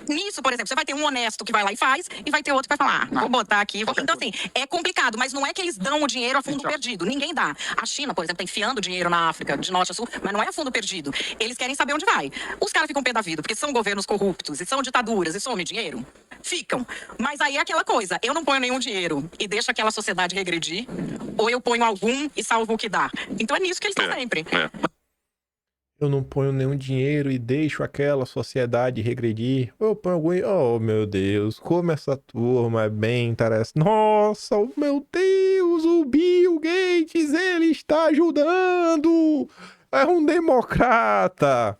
Nisso, por exemplo, você vai ter um honesto que vai lá e faz, e vai ter outro que vai falar, vou botar aqui. Então, assim, é complicado, mas não é que eles dão o dinheiro a fundo perdido. Ninguém dá. A China, por exemplo, tá enfiando dinheiro na África, de norte a sul, mas não é a fundo perdido. Eles querem saber onde vai. Os caras ficam pé da vida, porque são governos corruptos, e são ditaduras, e some dinheiro. Ficam. Mas aí é aquela coisa, eu não ponho nenhum dinheiro e deixo aquela sociedade regredir, ou eu ponho algum e salvo o que dá. Então é nisso que eles estão sempre. Eu não ponho nenhum dinheiro e deixo aquela sociedade regredir. Ou eu ponho algum... Oh, meu Deus, como essa turma é bem interessante. Nossa, meu Deus, o Bill Gates, ele está ajudando. É um democrata.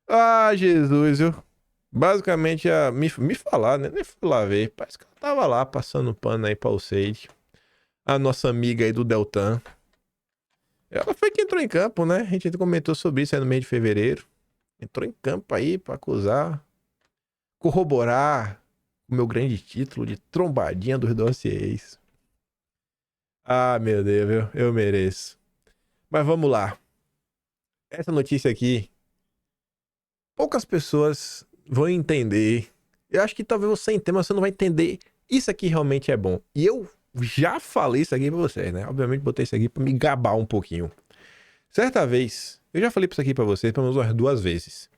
Ah, Jesus, viu? Basicamente, me falar, né? Nem fui lá ver. Parece que eu tava lá passando pano aí pra USAID. A nossa amiga aí do Deltan. Ela foi que entrou em campo, né? A gente comentou sobre isso aí no mês de fevereiro. Entrou em campo aí pra acusar, corroborar o meu grande título de trombadinha dos dossiês. Ah, meu Deus, viu? Eu mereço. Mas vamos lá. Essa notícia aqui, poucas pessoas vão entender. Eu acho que talvez você entenda, mas você não vai entender. Isso aqui realmente é bom. E eu já falei isso aqui pra vocês, né? Obviamente botei isso aqui pra me gabar um pouquinho. Certa vez, eu já falei isso aqui pra vocês pelo menos umas 2 vezes.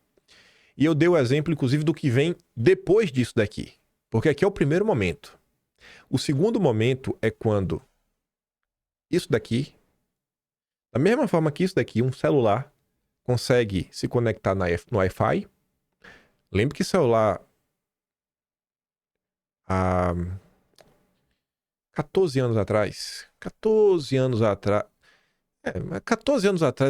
E eu dei o exemplo, inclusive, do que vem depois disso daqui. Porque aqui é o primeiro momento. O segundo momento é quando isso daqui, da mesma forma que isso daqui, um celular consegue se conectar no Wi-Fi. Lembre que celular... 14 anos atrás. 14 anos atrás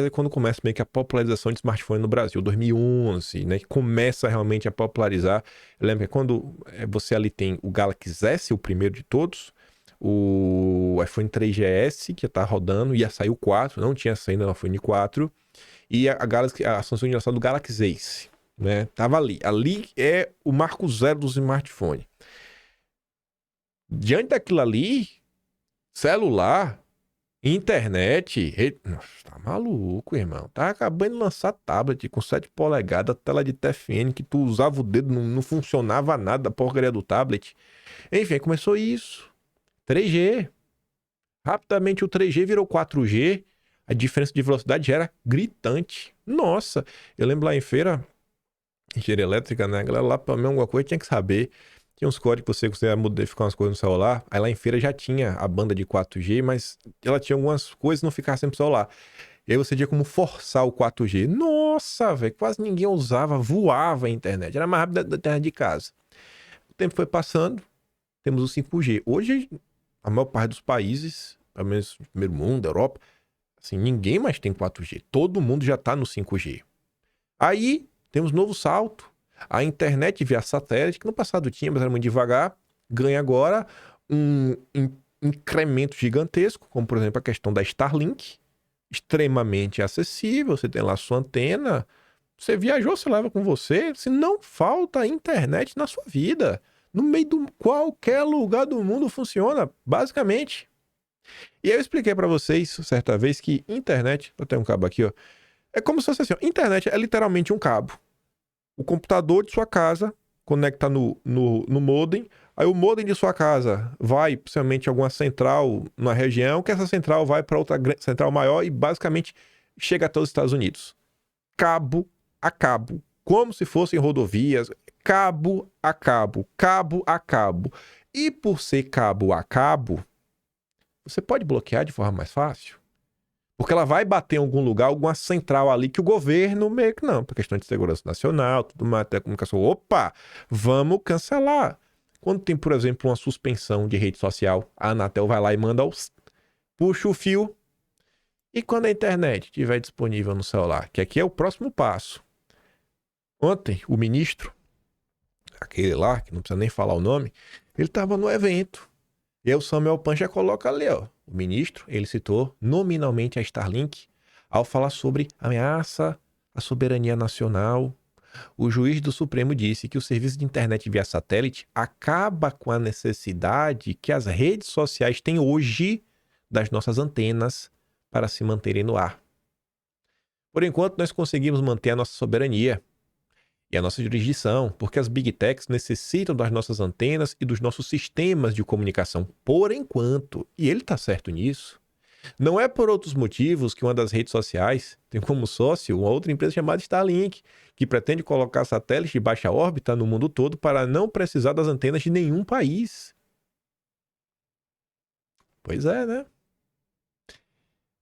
é quando começa meio que a popularização de smartphone no Brasil. 2011, né? Que começa realmente a popularizar. Eu lembro que quando você ali tem o Galaxy S, o primeiro de todos, o iPhone 3GS, que tá rodando, ia sair o 4, não tinha saído o iPhone 4, e a Samsung ia lançar do Galaxy Ace, né? Tava ali. Ali é o marco zero do smartphone. Diante daquilo ali, celular, internet, nossa, tá maluco, irmão. Tá acabando de lançar tablet com 7 polegadas, tela de TFN, que tu usava o dedo, não funcionava nada da porcaria do tablet. Enfim, começou isso. 3G. Rapidamente o 3G virou 4G. A diferença de velocidade já era gritante. Nossa, eu lembro lá em feira, engenharia elétrica, né? A galera lá, pra mim, alguma coisa tinha que saber. Tinha uns códigos que você conseguia modificar umas coisas no celular. Aí lá em feira já tinha a banda de 4G, mas ela tinha algumas coisas que não ficavam sempre no celular. E aí você tinha como forçar o 4G. Nossa, velho, quase ninguém usava, voava a internet. Era mais rápido da internet de casa. O tempo foi passando, temos o 5G. Hoje A maior parte dos países, pelo menos no primeiro mundo, Europa, assim, ninguém mais tem 4G. Todo mundo já tá no 5G. Aí, temos novo salto. A internet via satélite, que no passado tinha, mas era muito devagar, ganha agora um incremento gigantesco, como por exemplo a questão da Starlink, extremamente acessível, você tem lá sua antena, você viajou, você leva com você, se não falta internet na sua vida. No meio de qualquer lugar do mundo funciona, basicamente. E eu expliquei pra vocês, certa vez, que internet... Eu tenho um cabo aqui, ó. É como se fosse assim, ó. Internet é literalmente um cabo. O computador de sua casa conecta no modem. Aí o modem de sua casa vai, possivelmente, alguma central na região, que essa central vai para outra central maior e, basicamente, chega até os Estados Unidos. Cabo a cabo. Como se fossem rodovias... Cabo a cabo, cabo a cabo. E por ser cabo a cabo, você pode bloquear de forma mais fácil. Porque ela vai bater em algum lugar, alguma central ali que o governo meio que não, por questão de segurança nacional, tudo mais, telecomunicação. Opa, vamos cancelar. Quando tem, por exemplo, uma suspensão de rede social, a Anatel vai lá e manda puxa o fio. E quando a internet estiver disponível no celular, que aqui é o próximo passo. Ontem, o ministro, aquele lá, que não precisa nem falar o nome, ele estava no evento. E aí o Samuel Pan já coloca ali, ó. O ministro, ele citou nominalmente a Starlink ao falar sobre ameaça à soberania nacional. O juiz do Supremo disse que o serviço de internet via satélite acaba com a necessidade que as redes sociais têm hoje das nossas antenas para se manterem no ar. Por enquanto, nós conseguimos manter a nossa soberania e a nossa jurisdição, porque as Big Techs necessitam das nossas antenas e dos nossos sistemas de comunicação, por enquanto. E ele está certo nisso. Não é por outros motivos que uma das redes sociais tem como sócio uma outra empresa chamada Starlink, que pretende colocar satélites de baixa órbita no mundo todo para não precisar das antenas de nenhum país. Pois é, né?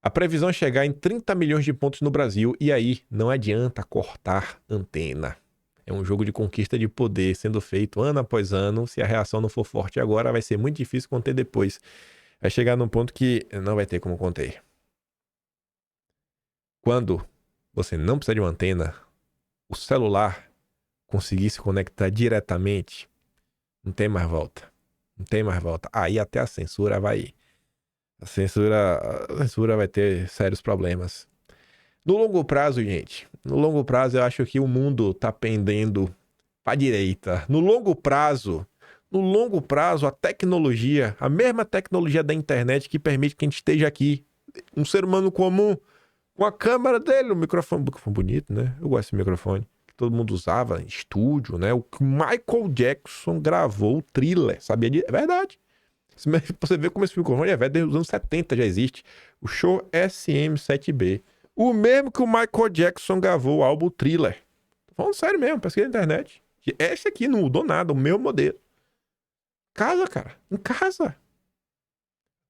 A previsão é chegar em 30 milhões de pontos no Brasil, e aí não adianta cortar antena. É um jogo de conquista de poder sendo feito ano após ano. Se a reação não for forte agora, vai ser muito difícil conter depois. Vai chegar num ponto que não vai ter como conter. Quando você não precisa de uma antena, o celular conseguir se conectar diretamente, não tem mais volta. Não tem mais volta. Aí até a censura vai... A censura vai ter sérios problemas. No longo prazo, gente, no longo prazo eu acho que o mundo tá pendendo para a direita. No longo prazo, a tecnologia, a mesma tecnologia da internet que permite que a gente esteja aqui, um ser humano comum, com a câmera dele, o microfone bonito, né? Eu gosto desse microfone, que todo mundo usava em estúdio, né? O Michael Jackson gravou o Thriller, sabia disso? É verdade. Você vê como esse microfone é velho, desde os anos 70 já existe. O Shure SM7B. O mesmo que o Michael Jackson gravou o álbum Thriller. Tô falando sério mesmo, pesquisa na internet. Esse aqui não mudou nada, o meu modelo. Casa, cara. Em casa.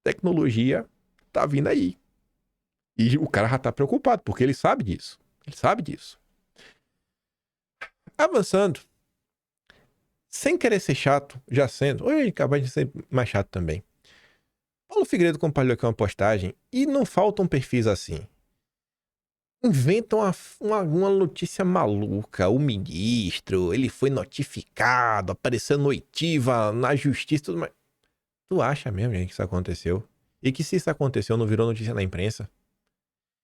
Tecnologia tá vindo aí. E o cara já tá preocupado, porque ele sabe disso. Ele sabe disso. Avançando. Sem querer ser chato, já sendo. Oi, acabei de ser mais chato também. Paulo Figueiredo compartilhou aqui uma postagem e não faltam perfis assim. Inventam uma notícia maluca. O ministro, ele foi notificado, apareceu no oitiva, na justiça, tudo mais. Tu acha mesmo, gente, que isso aconteceu? E que se isso aconteceu, não virou notícia na imprensa?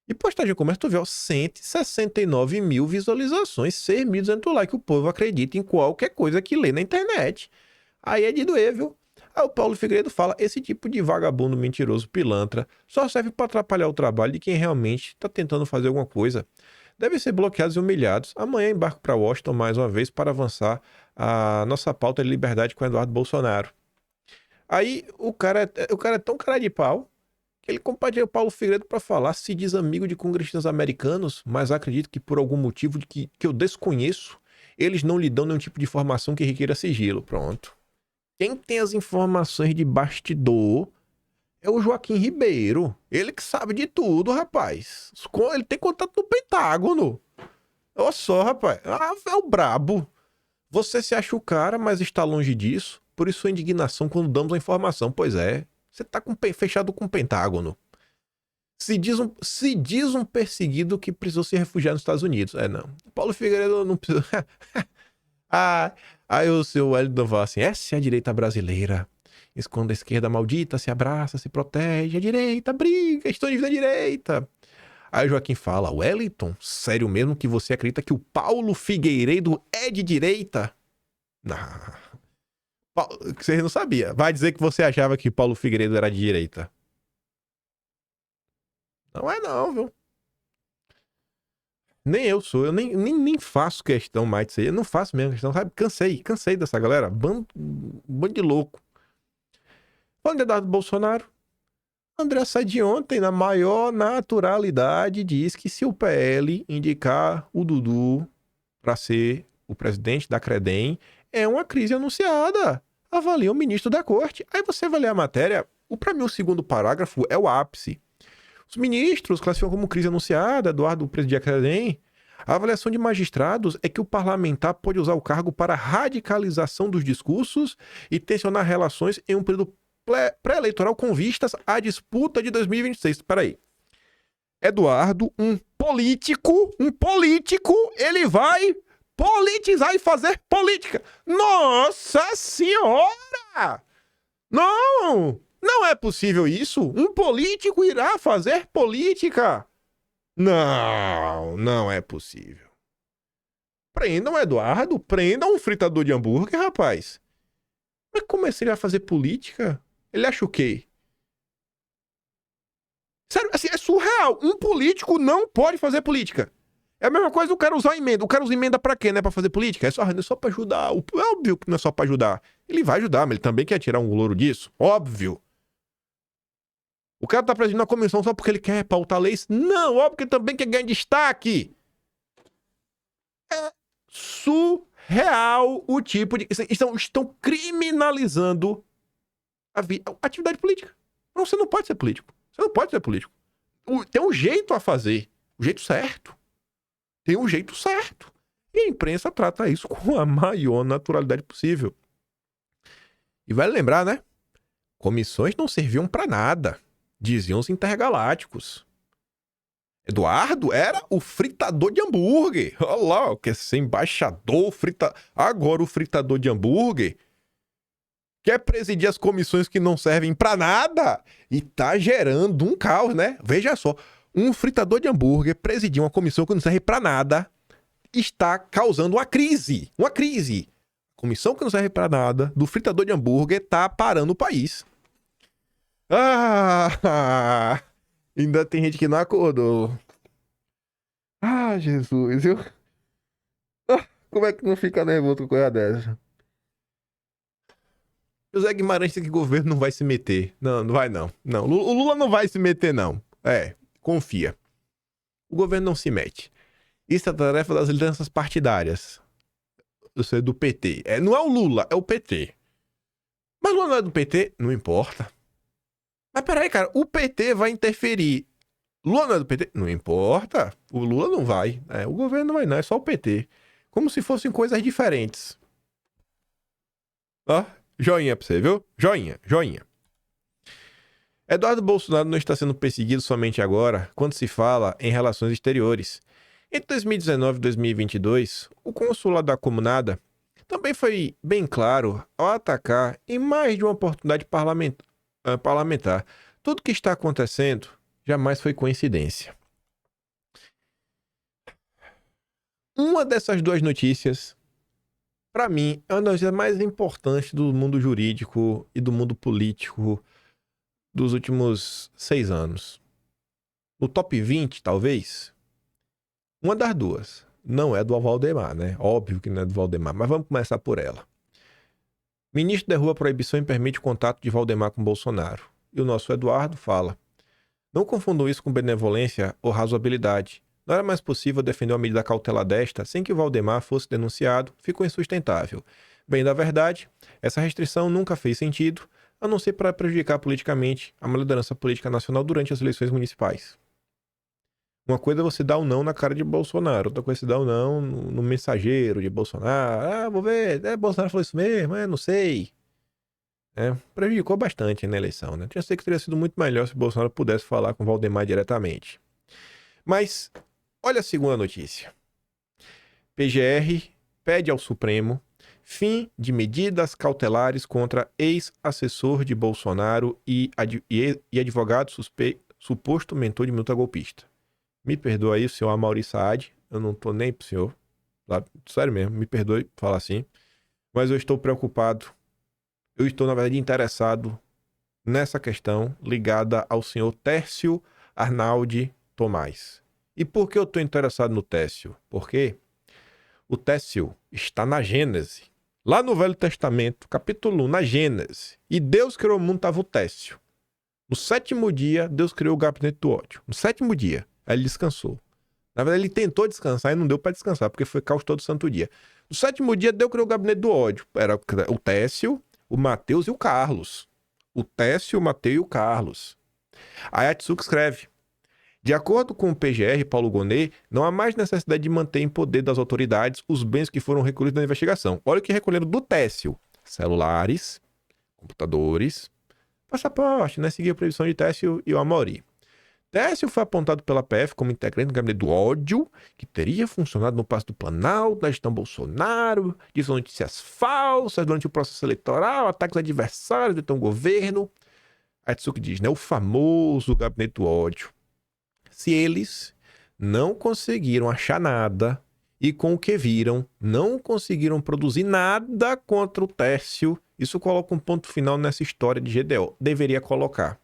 E postagem como essa, tu vê, ó, 169 mil visualizações, 6.200 likes. O povo acredita em qualquer coisa que lê na internet. Aí é de doer, viu? Aí o Paulo Figueiredo fala, esse tipo de vagabundo mentiroso pilantra só serve para atrapalhar o trabalho de quem realmente está tentando fazer alguma coisa. Devem ser bloqueados e humilhados. Amanhã embarco para Washington mais uma vez para avançar a nossa pauta de liberdade com Eduardo Bolsonaro. Aí o cara é tão cara de pau que ele compartilha o Paulo Figueiredo para falar, se diz amigo de congressistas americanos, mas acredito que por algum motivo que eu desconheço, eles não lhe dão nenhum tipo de informação que requeira sigilo. Pronto. Quem tem as informações de bastidor é o Joaquim Ribeiro. Ele que sabe de tudo, rapaz. Ele tem contato no Pentágono. Olha só, rapaz. Ah, é o brabo. Você se acha o cara, mas está longe disso. Por isso a indignação quando damos a informação. Pois é. Você tá fechado com o Pentágono. Se diz um perseguido que precisou se refugiar nos Estados Unidos. Não. Paulo Figueiredo não precisa... Aí o seu Wellington fala assim, essa é a direita brasileira. Quando a esquerda maldita se abraça, se protege, a direita briga, estou da direita. Aí o Joaquim fala, Wellington, sério mesmo que você acredita que o Paulo Figueiredo é de direita? Não. Você não sabia. Vai dizer que você achava que Paulo Figueiredo era de direita. Não é não, viu? Nem eu sou. Eu nem faço questão mais disso aí. Eu não faço mesmo questão, sabe? Cansei dessa galera. Bando de louco. Falando de Eduardo Bolsonaro, André sai de ontem, na maior naturalidade, diz que se o PL indicar o Dudu para ser o presidente da Credem, é uma crise anunciada. Avalia o ministro da corte. Aí você vai ler a matéria, para mim o segundo parágrafo é o ápice. Os ministros classificam como crise anunciada, Eduardo presidia a Credem. A avaliação de magistrados é que o parlamentar pode usar o cargo para radicalização dos discursos e tensionar relações em um período pré-eleitoral com vistas à disputa de 2026. Peraí. Eduardo, um político, ele vai politizar e fazer política. Nossa Senhora! Não é possível isso. Um político irá fazer política. Não é possível. Prendam o Eduardo, prendam um fritador de hambúrguer, rapaz. Mas como é que ele vai fazer política? Ele acha o quê? Sério, assim, é surreal. Um político não pode fazer política. É a mesma coisa do cara usar emenda. O cara usa emenda pra quê, né? Pra fazer política? É só pra ajudar. É óbvio que não é só pra ajudar. Ele vai ajudar, mas ele também quer tirar um louro disso. Óbvio. O cara tá presidindo a comissão só porque ele quer pautar leis? Não, óbvio que ele também quer ganhar destaque. É surreal o tipo de... Estão criminalizando a atividade política. Não, você não pode ser político. Você não pode ser político. Tem um jeito a fazer. O jeito certo. Tem um jeito certo. E a imprensa trata isso com a maior naturalidade possível. E vale lembrar, né? Comissões não serviam pra nada. Diziam os intergalácticos. Eduardo era o fritador de hambúrguer. Olha lá, quer ser embaixador, agora o fritador de hambúrguer quer presidir as comissões que não servem pra nada e tá gerando um caos, né? Veja só, um fritador de hambúrguer presidir uma comissão que não serve pra nada está causando uma crise. Uma crise. Comissão que não serve pra nada do fritador de hambúrguer tá parando o país. Ainda tem gente que não acordou. Jesus, viu? Como é que não fica nervoso com coisa dessa? José Guimarães disse que o governo não vai se meter. Não vai não. O Lula não vai se meter, não. Confia. O governo não se mete. Isso é a tarefa das lideranças partidárias. Isso é do PT. Não é o Lula, é o PT. Mas o Lula não é do PT? Não importa. Mas peraí, cara, o PT vai interferir. Lula não é do PT? Não importa. O Lula não vai. O governo não vai, não. É só o PT. Como se fossem coisas diferentes. Joinha pra você, viu? Joinha. Eduardo Bolsonaro não está sendo perseguido somente agora, quando se fala em relações exteriores. Entre 2019 e 2022, o consulado da Comunada também foi bem claro ao atacar em mais de uma oportunidade parlamentar. Tudo que está acontecendo jamais foi coincidência. Uma dessas duas notícias, para mim, é uma das notícias mais importantes do mundo jurídico e do mundo político dos últimos 6 anos. No top 20, talvez, uma das duas. Não é do Valdemar, né? Óbvio que não é do Valdemar, mas vamos começar por ela. Ministro derruba a proibição e permite o contato de Valdemar com Bolsonaro. E o nosso Eduardo fala: não confundam isso com benevolência ou razoabilidade. Não era mais possível defender uma medida cautelar desta sem que o Valdemar fosse denunciado, ficou insustentável. Bem da verdade, essa restrição nunca fez sentido, a não ser para prejudicar politicamente a liderança política nacional durante as eleições municipais. Uma coisa é você dar um não na cara de Bolsonaro, outra coisa é você dar um não no mensageiro de Bolsonaro. Vou ver, Bolsonaro falou isso mesmo, não sei. Prejudicou bastante na eleição, né? Eu sei que teria sido muito melhor se o Bolsonaro pudesse falar com o Valdemar diretamente. Mas, olha a segunda notícia. PGR pede ao Supremo fim de medidas cautelares contra ex-assessor de Bolsonaro e advogado suposto mentor de minuta golpista. Me perdoa aí, o senhor Amaury Saad, eu não tô nem pro senhor, sério mesmo, me perdoe falar assim, mas eu estou preocupado, eu estou, na verdade, interessado nessa questão ligada ao senhor Tércio Arnaldi Tomás. E por que eu estou interessado no Tércio? Porque o Tércio está na Gênese. Lá no Velho Testamento, capítulo 1, na Gênese. E Deus criou o mundo, estava o Tércio. No 7º dia, Deus criou o gabinete do ódio. No 7º dia, aí ele descansou. Na verdade, ele tentou descansar e não deu para descansar, porque foi caos todo santo dia. No 7º dia, Deus criou o gabinete do ódio. Era o Tércio, o Mateus e o Carlos. O Tércio, o Mateus e o Carlos. Aí a Atsuko escreve: de acordo com o PGR, Paulo Gonet, não há mais necessidade de manter em poder das autoridades os bens que foram recolhidos na investigação. Olha o que recolheram do Tércio: celulares, computadores, passaporte, né? Seguir a previsão de Tércio e o Amaury. Tércio foi apontado pela PF como integrante do gabinete do ódio, que teria funcionado no Palácio do Planalto, na gestão Bolsonaro, disse notícias falsas durante o processo eleitoral, ataques adversários do então governo. A Atsuko diz, né? O famoso gabinete do ódio. Se eles não conseguiram achar nada e com o que viram, não conseguiram produzir nada contra o Tércio, isso coloca um ponto final nessa história de GDO. Deveria colocar.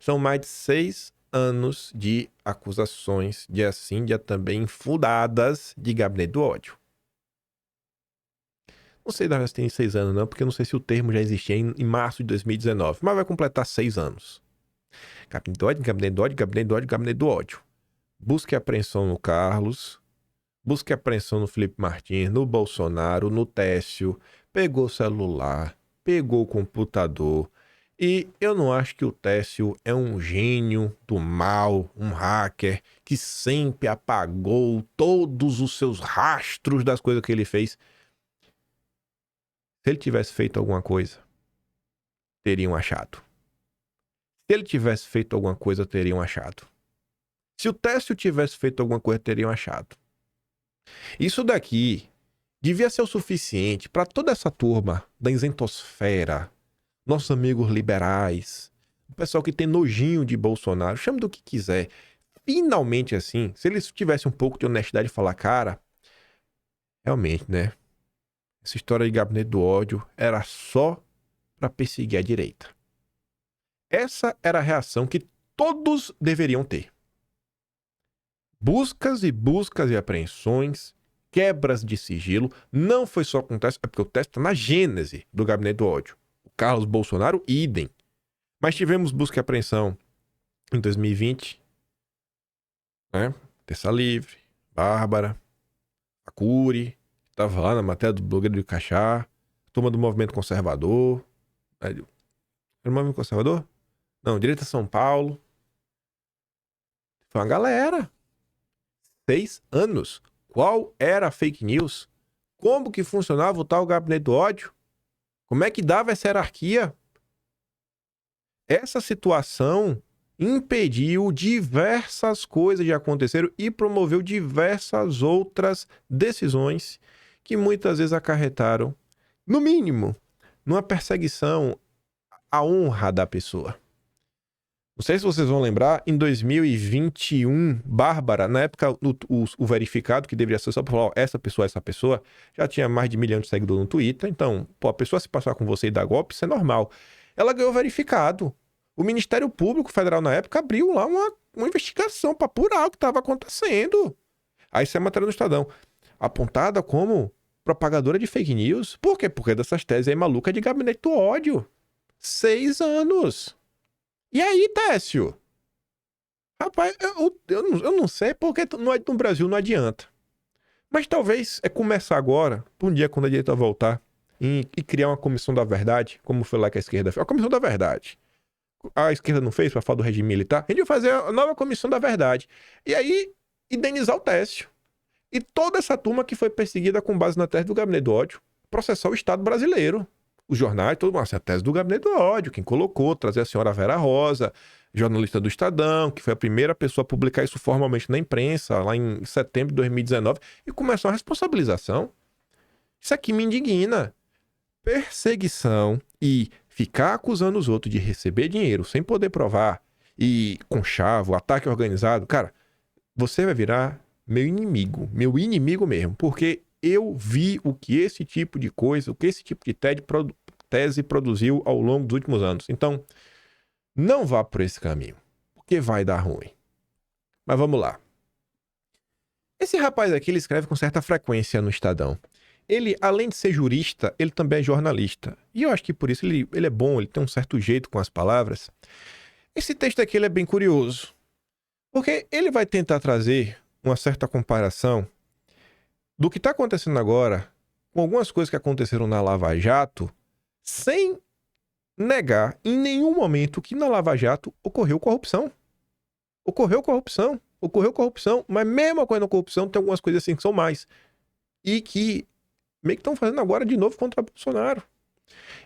São mais de 6 anos de acusações de assíndia também infundadas de gabinete do ódio. Não sei se tem 6 anos não, porque eu não sei se o termo já existia em março de 2019, mas vai completar 6 anos. Gabinete do ódio, gabinete do ódio, gabinete do ódio, gabinete do ódio. Busque apreensão no Carlos, busque apreensão no Felipe Martins, no Bolsonaro, no Tércio, pegou o celular, pegou o computador. E eu não acho que o Tércio é um gênio do mal, um hacker que sempre apagou todos os seus rastros das coisas que ele fez. Se ele tivesse feito alguma coisa, teriam achado. Se ele tivesse feito alguma coisa, teriam achado. Se o Tércio tivesse feito alguma coisa, teriam achado. Isso daqui devia ser o suficiente para toda essa turma da isentosfera, nossos amigos liberais, o pessoal que tem nojinho de Bolsonaro, chame do que quiser. Finalmente, assim, se eles tivessem um pouco de honestidade e falar, cara, realmente, né? Essa história de gabinete do ódio era só para perseguir a direita. Essa era a reação que todos deveriam ter. Buscas e apreensões, quebras de sigilo, não foi só com o Tércio, é porque o Tércio está na gênese do gabinete do ódio. O Carlos Bolsonaro, idem. Mas tivemos busca e apreensão em 2020, né? Terça Livre, Bárbara, a Cury, que estava lá na matéria do blogueiro de Cachá, turma do Movimento Conservador. Era o Movimento Conservador? Não, Direita São Paulo. Foi uma galera. 6 anos. Qual era a fake news? Como que funcionava o tal gabinete do ódio? Como é que dava essa hierarquia? Essa situação impediu diversas coisas de acontecer e promoveu diversas outras decisões que muitas vezes acarretaram, no mínimo, numa perseguição à honra da pessoa. Não sei se vocês vão lembrar, em 2021, Bárbara, na época o verificado, que deveria ser só para falar, ó, essa pessoa, já tinha mais de 1 milhão de seguidores no Twitter, então, pô, a pessoa se passar com você e dar golpe, isso é normal. Ela ganhou verificado. O Ministério Público Federal, na época, abriu lá uma investigação para apurar o que estava acontecendo. Aí isso é matéria do Estadão. Apontada como propagadora de fake news. Por quê? Porque dessas teses aí malucas de gabinete do ódio. 6 anos. E aí, Tércio? Rapaz, eu não sei porque no Brasil não adianta. Mas talvez é começar agora, por um dia quando a direita voltar, e criar uma comissão da verdade, como foi lá que a esquerda fez. A comissão da verdade. A esquerda não fez para falar do regime militar. A gente vai fazer a nova comissão da verdade. E aí, indenizar o Tércio. E toda essa turma que foi perseguida com base na tese do gabinete do ódio, processar o Estado brasileiro. Os jornais, todo mundo, assim, a tese do gabinete do ódio, quem colocou, trazer a senhora Vera Rosa, jornalista do Estadão, que foi a primeira pessoa a publicar isso formalmente na imprensa, lá em setembro de 2019, e começou a responsabilização. Isso aqui me indigna. Perseguição e ficar acusando os outros de receber dinheiro sem poder provar, e conchavo, ataque organizado, cara, você vai virar meu inimigo mesmo, porque eu vi o que esse tipo de coisa, o que esse tipo de tese produziu ao longo dos últimos anos. Então, não vá por esse caminho, porque vai dar ruim. Mas vamos lá. Esse rapaz aqui, ele escreve com certa frequência no Estadão. Ele, além de ser jurista, ele também é jornalista. E eu acho que por isso ele é bom, ele tem um certo jeito com as palavras. Esse texto aqui ele é bem curioso, porque ele vai tentar trazer uma certa comparação do que está acontecendo agora com algumas coisas que aconteceram na Lava Jato, sem negar em nenhum momento que na Lava Jato ocorreu corrupção. Ocorreu corrupção, mas mesmo ocorrendo corrupção, tem algumas coisas assim que são mais. E que meio que estão fazendo agora de novo contra Bolsonaro.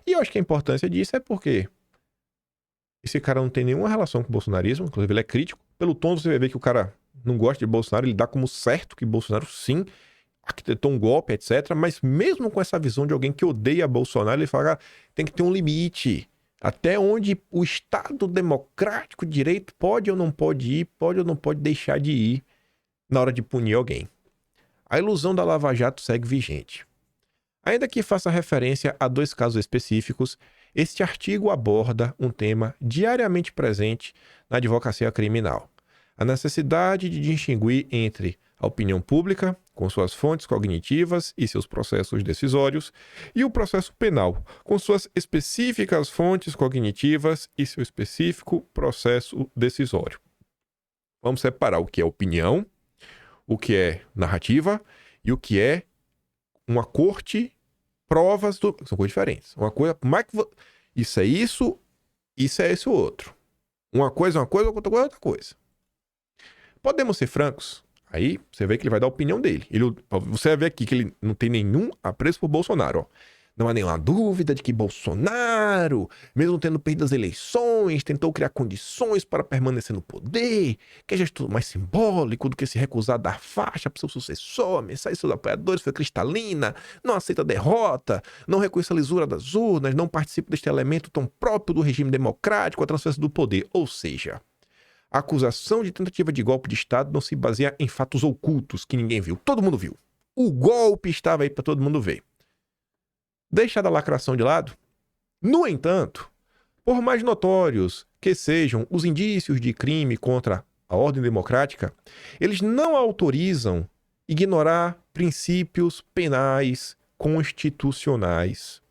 E eu acho que a importância disso é porque esse cara não tem nenhuma relação com o bolsonarismo, inclusive ele é crítico. Pelo tom você vai ver que o cara não gosta de Bolsonaro, ele dá como certo que Bolsonaro sim arquitetou um golpe, etc. Mas mesmo com essa visão de alguém que odeia Bolsonaro, ele fala que tem que ter um limite. Até onde o Estado democrático de direito pode ou não pode ir, pode ou não pode deixar de ir na hora de punir alguém. A ilusão da Lava Jato segue vigente. Ainda que faça referência a 2 casos específicos, este artigo aborda um tema diariamente presente na advocacia criminal: a necessidade de distinguir entre a opinião pública, com suas fontes cognitivas e seus processos decisórios, e o processo penal, com suas específicas fontes cognitivas e seu específico processo decisório. Vamos separar o que é opinião, o que é narrativa e o que é uma corte, provas, são coisas diferentes. Uma coisa, isso é isso é esse outro. Uma coisa é uma coisa, outra coisa é outra coisa. Podemos ser francos? Aí você vê que ele vai dar a opinião dele. Você vai ver aqui que ele não tem nenhum apreço por Bolsonaro. Ó. Não há nenhuma dúvida de que Bolsonaro, mesmo tendo perdido as eleições, tentou criar condições para permanecer no poder, que é gesto mais simbólico do que se recusar a dar faixa para seu sucessor, a mensagem de seus apoiadores foi cristalina, não aceita derrota, não reconhece a lisura das urnas, não participa deste elemento tão próprio do regime democrático, a transferência do poder. Ou seja, a acusação de tentativa de golpe de Estado não se baseia em fatos ocultos que ninguém viu. Todo mundo viu. O golpe estava aí para todo mundo ver. Deixada a lacração de lado, no entanto, por mais notórios que sejam os indícios de crime contra a ordem democrática, eles não autorizam ignorar princípios penais constitucionais,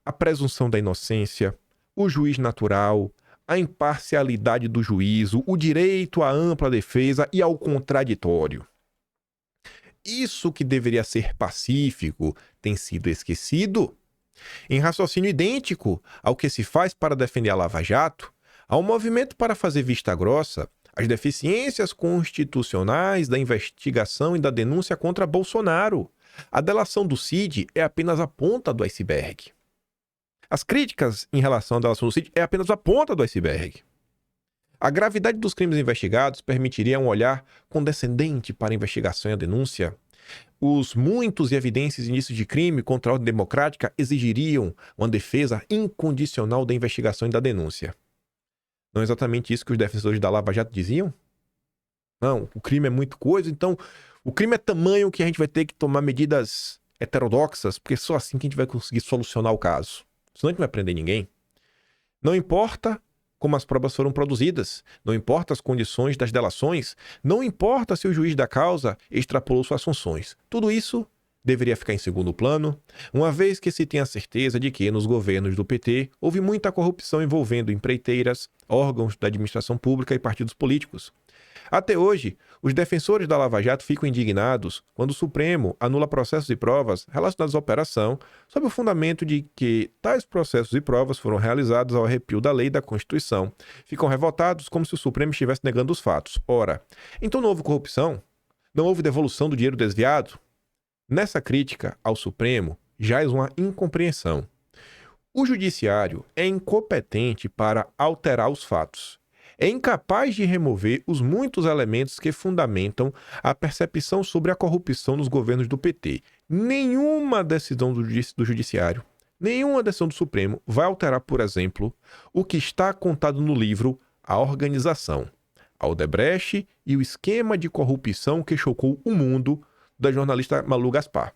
a presunção da inocência, o juiz natural, a imparcialidade do juízo, o direito à ampla defesa e ao contraditório. Isso que deveria ser pacífico tem sido esquecido. Em raciocínio idêntico ao que se faz para defender a Lava Jato, há um movimento para fazer vista grossa às deficiências constitucionais da investigação e da denúncia contra Bolsonaro. A delação do Cid é apenas a ponta do iceberg. As críticas em relação à delação do Cid é apenas a ponta do iceberg. A gravidade dos crimes investigados permitiria um olhar condescendente para a investigação e a denúncia. Os muitos e evidentes indícios de crime contra a ordem democrática exigiriam uma defesa incondicional da investigação e da denúncia. Não é exatamente isso que os defensores da Lava Jato diziam? Não, o crime é muito coisa, então o crime é tamanho que a gente vai ter que tomar medidas heterodoxas, porque é só assim que a gente vai conseguir solucionar o caso. Senão a gente não vai prender ninguém. Não importa como as provas foram produzidas, não importa as condições das delações, não importa se o juiz da causa extrapolou suas funções. Tudo isso deveria ficar em segundo plano, uma vez que se tem a certeza de que nos governos do PT houve muita corrupção envolvendo empreiteiras, órgãos da administração pública e partidos políticos. Até hoje, os defensores da Lava Jato ficam indignados quando o Supremo anula processos e provas relacionados à operação sob o fundamento de que tais processos e provas foram realizados ao arrepio da lei e da Constituição. Ficam revoltados como se o Supremo estivesse negando os fatos. Ora, então não houve corrupção? Não houve devolução do dinheiro desviado? Nessa crítica ao Supremo, jaz uma incompreensão. O judiciário é incompetente para alterar os fatos. É incapaz de remover os muitos elementos que fundamentam a percepção sobre a corrupção nos governos do PT. Nenhuma decisão do judiciário, nenhuma decisão do Supremo vai alterar, por exemplo, o que está contado no livro A Organização, a Odebrecht e o esquema de corrupção que chocou o mundo, da jornalista Malu Gaspar.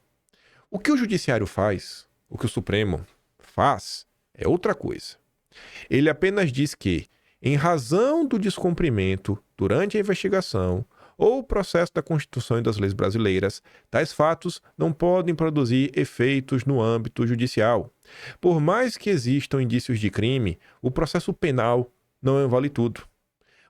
O que o judiciário faz, o que o Supremo faz, é outra coisa. Ele apenas diz que, em razão do descumprimento durante a investigação ou o processo da Constituição e das leis brasileiras, tais fatos não podem produzir efeitos no âmbito judicial. Por mais que existam indícios de crime, o processo penal não vale tudo.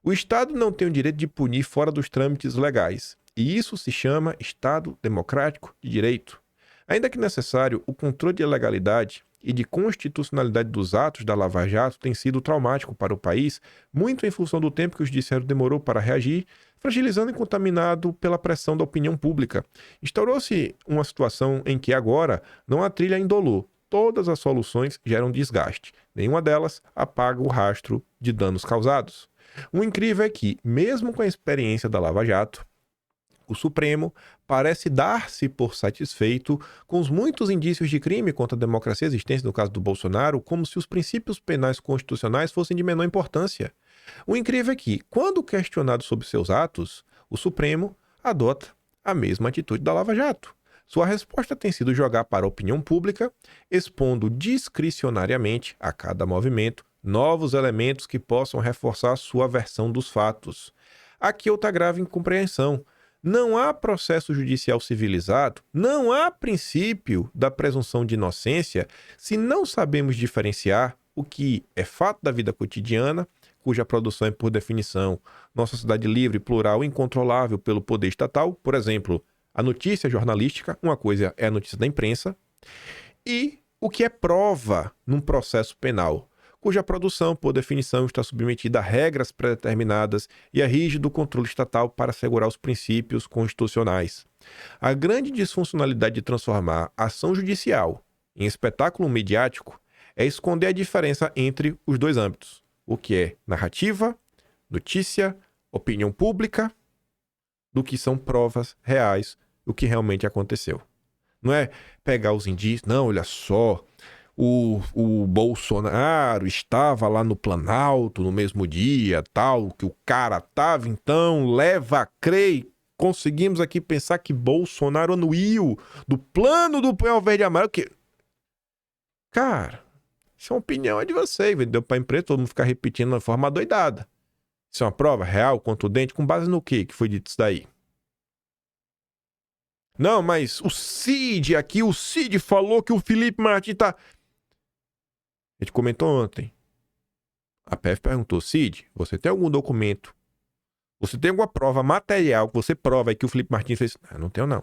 O Estado não tem o direito de punir fora dos trâmites legais, e isso se chama Estado Democrático de Direito. Ainda que necessário, o controle de legalidade e de constitucionalidade dos atos da Lava Jato tem sido traumático para o país, muito em função do tempo que o judiciário demorou para reagir, fragilizando e contaminado pela pressão da opinião pública. Instaurou-se uma situação em que agora não há trilha indolor. Todas as soluções geram desgaste. Nenhuma delas apaga o rastro de danos causados. O incrível é que, mesmo com a experiência da Lava Jato, o Supremo parece dar-se por satisfeito com os muitos indícios de crime contra a democracia existentes no caso do Bolsonaro, como se os princípios penais constitucionais fossem de menor importância. O incrível é que, quando questionado sobre seus atos, o Supremo adota a mesma atitude da Lava Jato. Sua resposta tem sido jogar para a opinião pública, expondo discricionariamente a cada movimento novos elementos que possam reforçar sua versão dos fatos. Aqui outra grave incompreensão. Não há processo judicial civilizado, não há princípio da presunção de inocência se não sabemos diferenciar o que é fato da vida cotidiana, cuja produção é, por definição, nossa sociedade livre, plural e incontrolável pelo poder estatal, por exemplo, a notícia jornalística, uma coisa é a notícia da imprensa, e o que é prova num processo penal, cuja produção, por definição, está submetida a regras pré-determinadas e a rígido controle estatal para assegurar os princípios constitucionais. A grande disfuncionalidade de transformar a ação judicial em espetáculo midiático é esconder a diferença entre os dois âmbitos, o que é narrativa, notícia, opinião pública, do que são provas reais, o que realmente aconteceu. Não é pegar os indícios, não, olha só, o Bolsonaro estava lá no Planalto no mesmo dia, tal, que o cara estava, então leva a crer, conseguimos aqui pensar que Bolsonaro anuiu do plano do Punhal Verde e Amarelo, que... Cara, isso é uma opinião de vocês, vendeu para a imprensa, todo mundo ficar repetindo de forma doidada. Isso é uma prova real, contundente, com base no que foi dito isso daí? Não, mas o Cid aqui, o Cid falou que o Felipe Martins tá... A gente comentou ontem. A PF perguntou, Cid, você tem algum documento? Você tem alguma prova material que você prova aí que o Felipe Martins fez? Não tenho, não.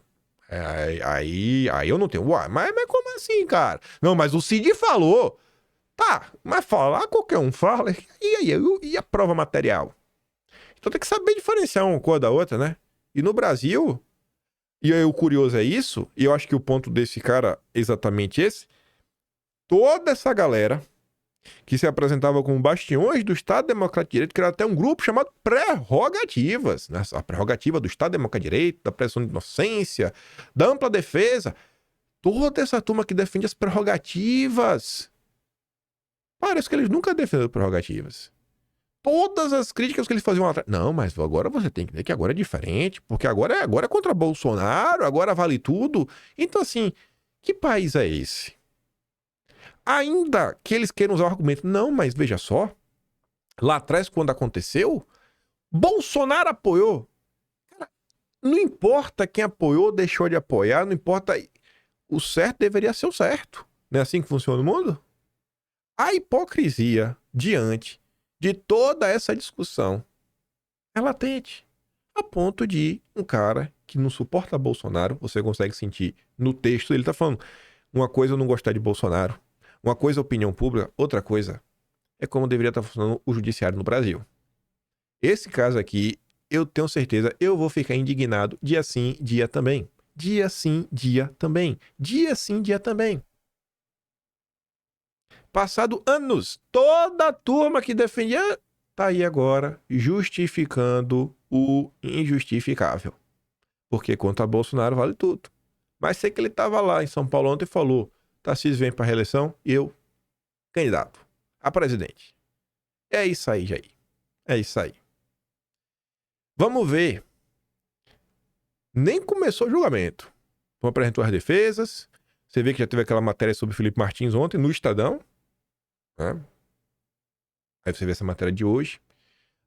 Aí eu não tenho. Uai, mas como assim, cara? Não, mas o Cid falou. Tá, mas falar qualquer um fala. E a prova material? Então tem que saber diferenciar uma coisa da outra, né? E no Brasil, e aí o curioso é isso, e eu acho que o ponto desse cara é exatamente esse, toda essa galera que se apresentava como bastiões do Estado Democrático de Direito, criaram até um grupo chamado Prerrogativas, né? A prerrogativa do Estado Democrático de Direito, da presunção de inocência, da ampla defesa. Toda essa turma que defende as prerrogativas. Parece que eles nunca defenderam prerrogativas. Todas as críticas que eles faziam lá atrás. Não, mas agora você tem que ver que agora é diferente, porque agora é contra Bolsonaro, agora vale tudo. Então, assim, que país é esse? Ainda que eles queiram usar o argumento, não, mas veja só, lá atrás, quando aconteceu, Bolsonaro apoiou. Cara, não importa quem apoiou, deixou de apoiar, não importa. O certo deveria ser o certo. Não é assim que funciona o mundo? A hipocrisia diante de toda essa discussão é latente. A ponto de um cara que não suporta Bolsonaro, você consegue sentir no texto, ele tá falando, uma coisa eu não gostar de Bolsonaro, uma coisa é opinião pública, outra coisa é como deveria estar funcionando o judiciário no Brasil. Esse caso aqui, eu tenho certeza, eu vou ficar indignado dia sim, dia também. Dia sim, dia também. Dia sim, dia também. Passado anos, toda a turma que defendia tá aí agora justificando o injustificável. Porque contra Bolsonaro vale tudo. Mas sei que ele tava lá em São Paulo ontem e falou: Tarcísio vem para reeleição e eu, candidato a presidente. É isso aí, Jair. É isso aí. Vamos ver. Nem começou o julgamento. Apresentou as defesas. Você vê que já teve aquela matéria sobre Felipe Martins ontem no Estadão. Né? Aí você vê essa matéria de hoje.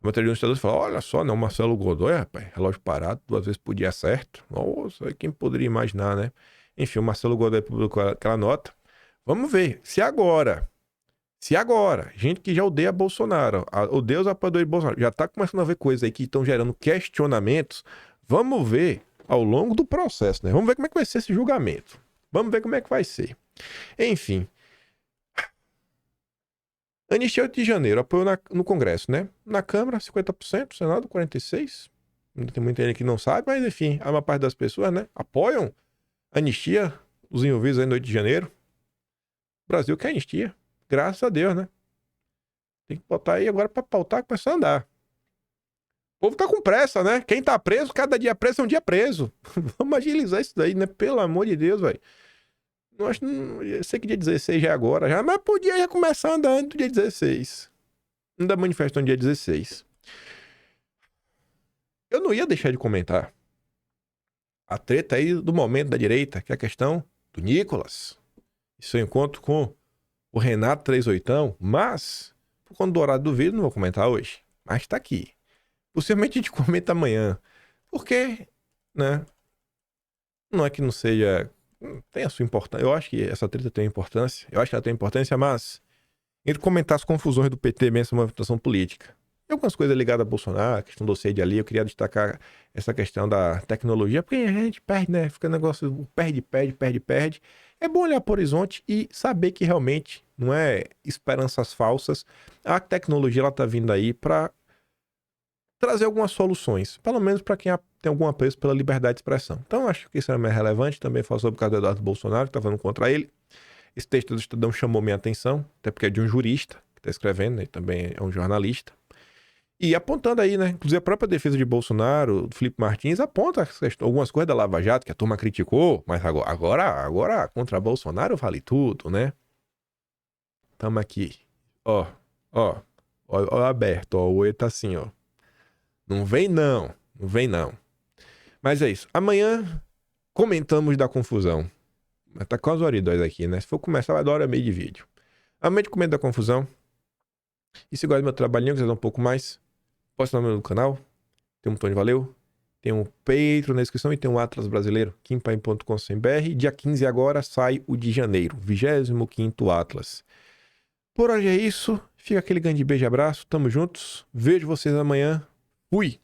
A matéria de um Estadão fala: olha só, né? O Marcelo Godoy, rapaz, relógio parado, 2 vezes por dia certo. Nossa, quem poderia imaginar, né? Enfim, o Marcelo Godoy publicou aquela nota. Vamos ver se agora, gente que já odeia Bolsonaro, odeia os apoiadores de Bolsonaro, já tá começando a ver coisas aí que estão gerando questionamentos. Vamos ver ao longo do processo, né? Vamos ver como é que vai ser esse julgamento. Vamos ver como é que vai ser. Enfim. Anistia 8 de janeiro, apoio no Congresso, né? Na Câmara, 50%, Senado, 46%. Tem muita gente que não sabe, mas enfim, a maior parte das pessoas, né? Apoiam anistia, os envolvidos aí no 8 de janeiro. O Brasil quer anistia. Graças a Deus, né? Tem que botar aí agora pra pautar, começar a andar. O povo tá com pressa, né? Quem tá preso, cada dia preso é um dia preso. Vamos agilizar isso daí, né? Pelo amor de Deus, velho. Eu sei que dia 16 já é agora, já, mas podia já começar andando no dia 16. Ainda manifestou no dia 16. Eu não ia deixar de comentar a treta aí do momento da direita, que é a questão do Nicolas. E seu encontro com o Renato 38, mas, por conta do horário do vídeo, não vou comentar hoje. Mas tá aqui. Possivelmente a gente comenta amanhã. Porque, né? Não é que não seja... Tem a sua importância. Eu acho que essa treta tem importância. Eu acho que ela tem importância, mas... Entre comentar as confusões do PT mesmo, essa movimentação política. E algumas coisas ligadas a Bolsonaro, a questão do CED ali, eu queria destacar essa questão da tecnologia, porque a gente perde, né? Fica um negócio perde. É bom olhar para o horizonte e saber que realmente não é esperanças falsas. A tecnologia, ela tá vindo aí para trazer algumas soluções, pelo menos para quem tem algum apreço pela liberdade de expressão. Então, acho que isso é mais relevante. Também falo sobre o caso do Eduardo Bolsonaro, que está falando contra ele. Esse texto do Estadão chamou minha atenção, até porque é de um jurista que está escrevendo, né? E também é um jornalista. E apontando aí, né? Inclusive a própria defesa de Bolsonaro, do Felipe Martins, aponta algumas coisas da Lava Jato que a turma criticou, mas agora contra Bolsonaro vale tudo, né? Tamo aqui. Ó aberto, ó. O olho tá assim, ó. Não vem não. Mas é isso. Amanhã comentamos da confusão. Tá quase 1h02 aqui, né? Se for começar, vai dar 1h30 de vídeo. Amanhã de comenta da confusão. E se gosta do meu trabalhinho, quiser dar um pouco mais, posta no meu canal. Tem um botão de valeu. Tem um Patreon na descrição e tem um Atlas brasileiro, kimpaim.com.br. Dia 15 agora sai o de janeiro, 25º Atlas. Por hoje é isso. Fica aquele grande beijo e abraço. Tamo juntos. Vejo vocês amanhã. Fui!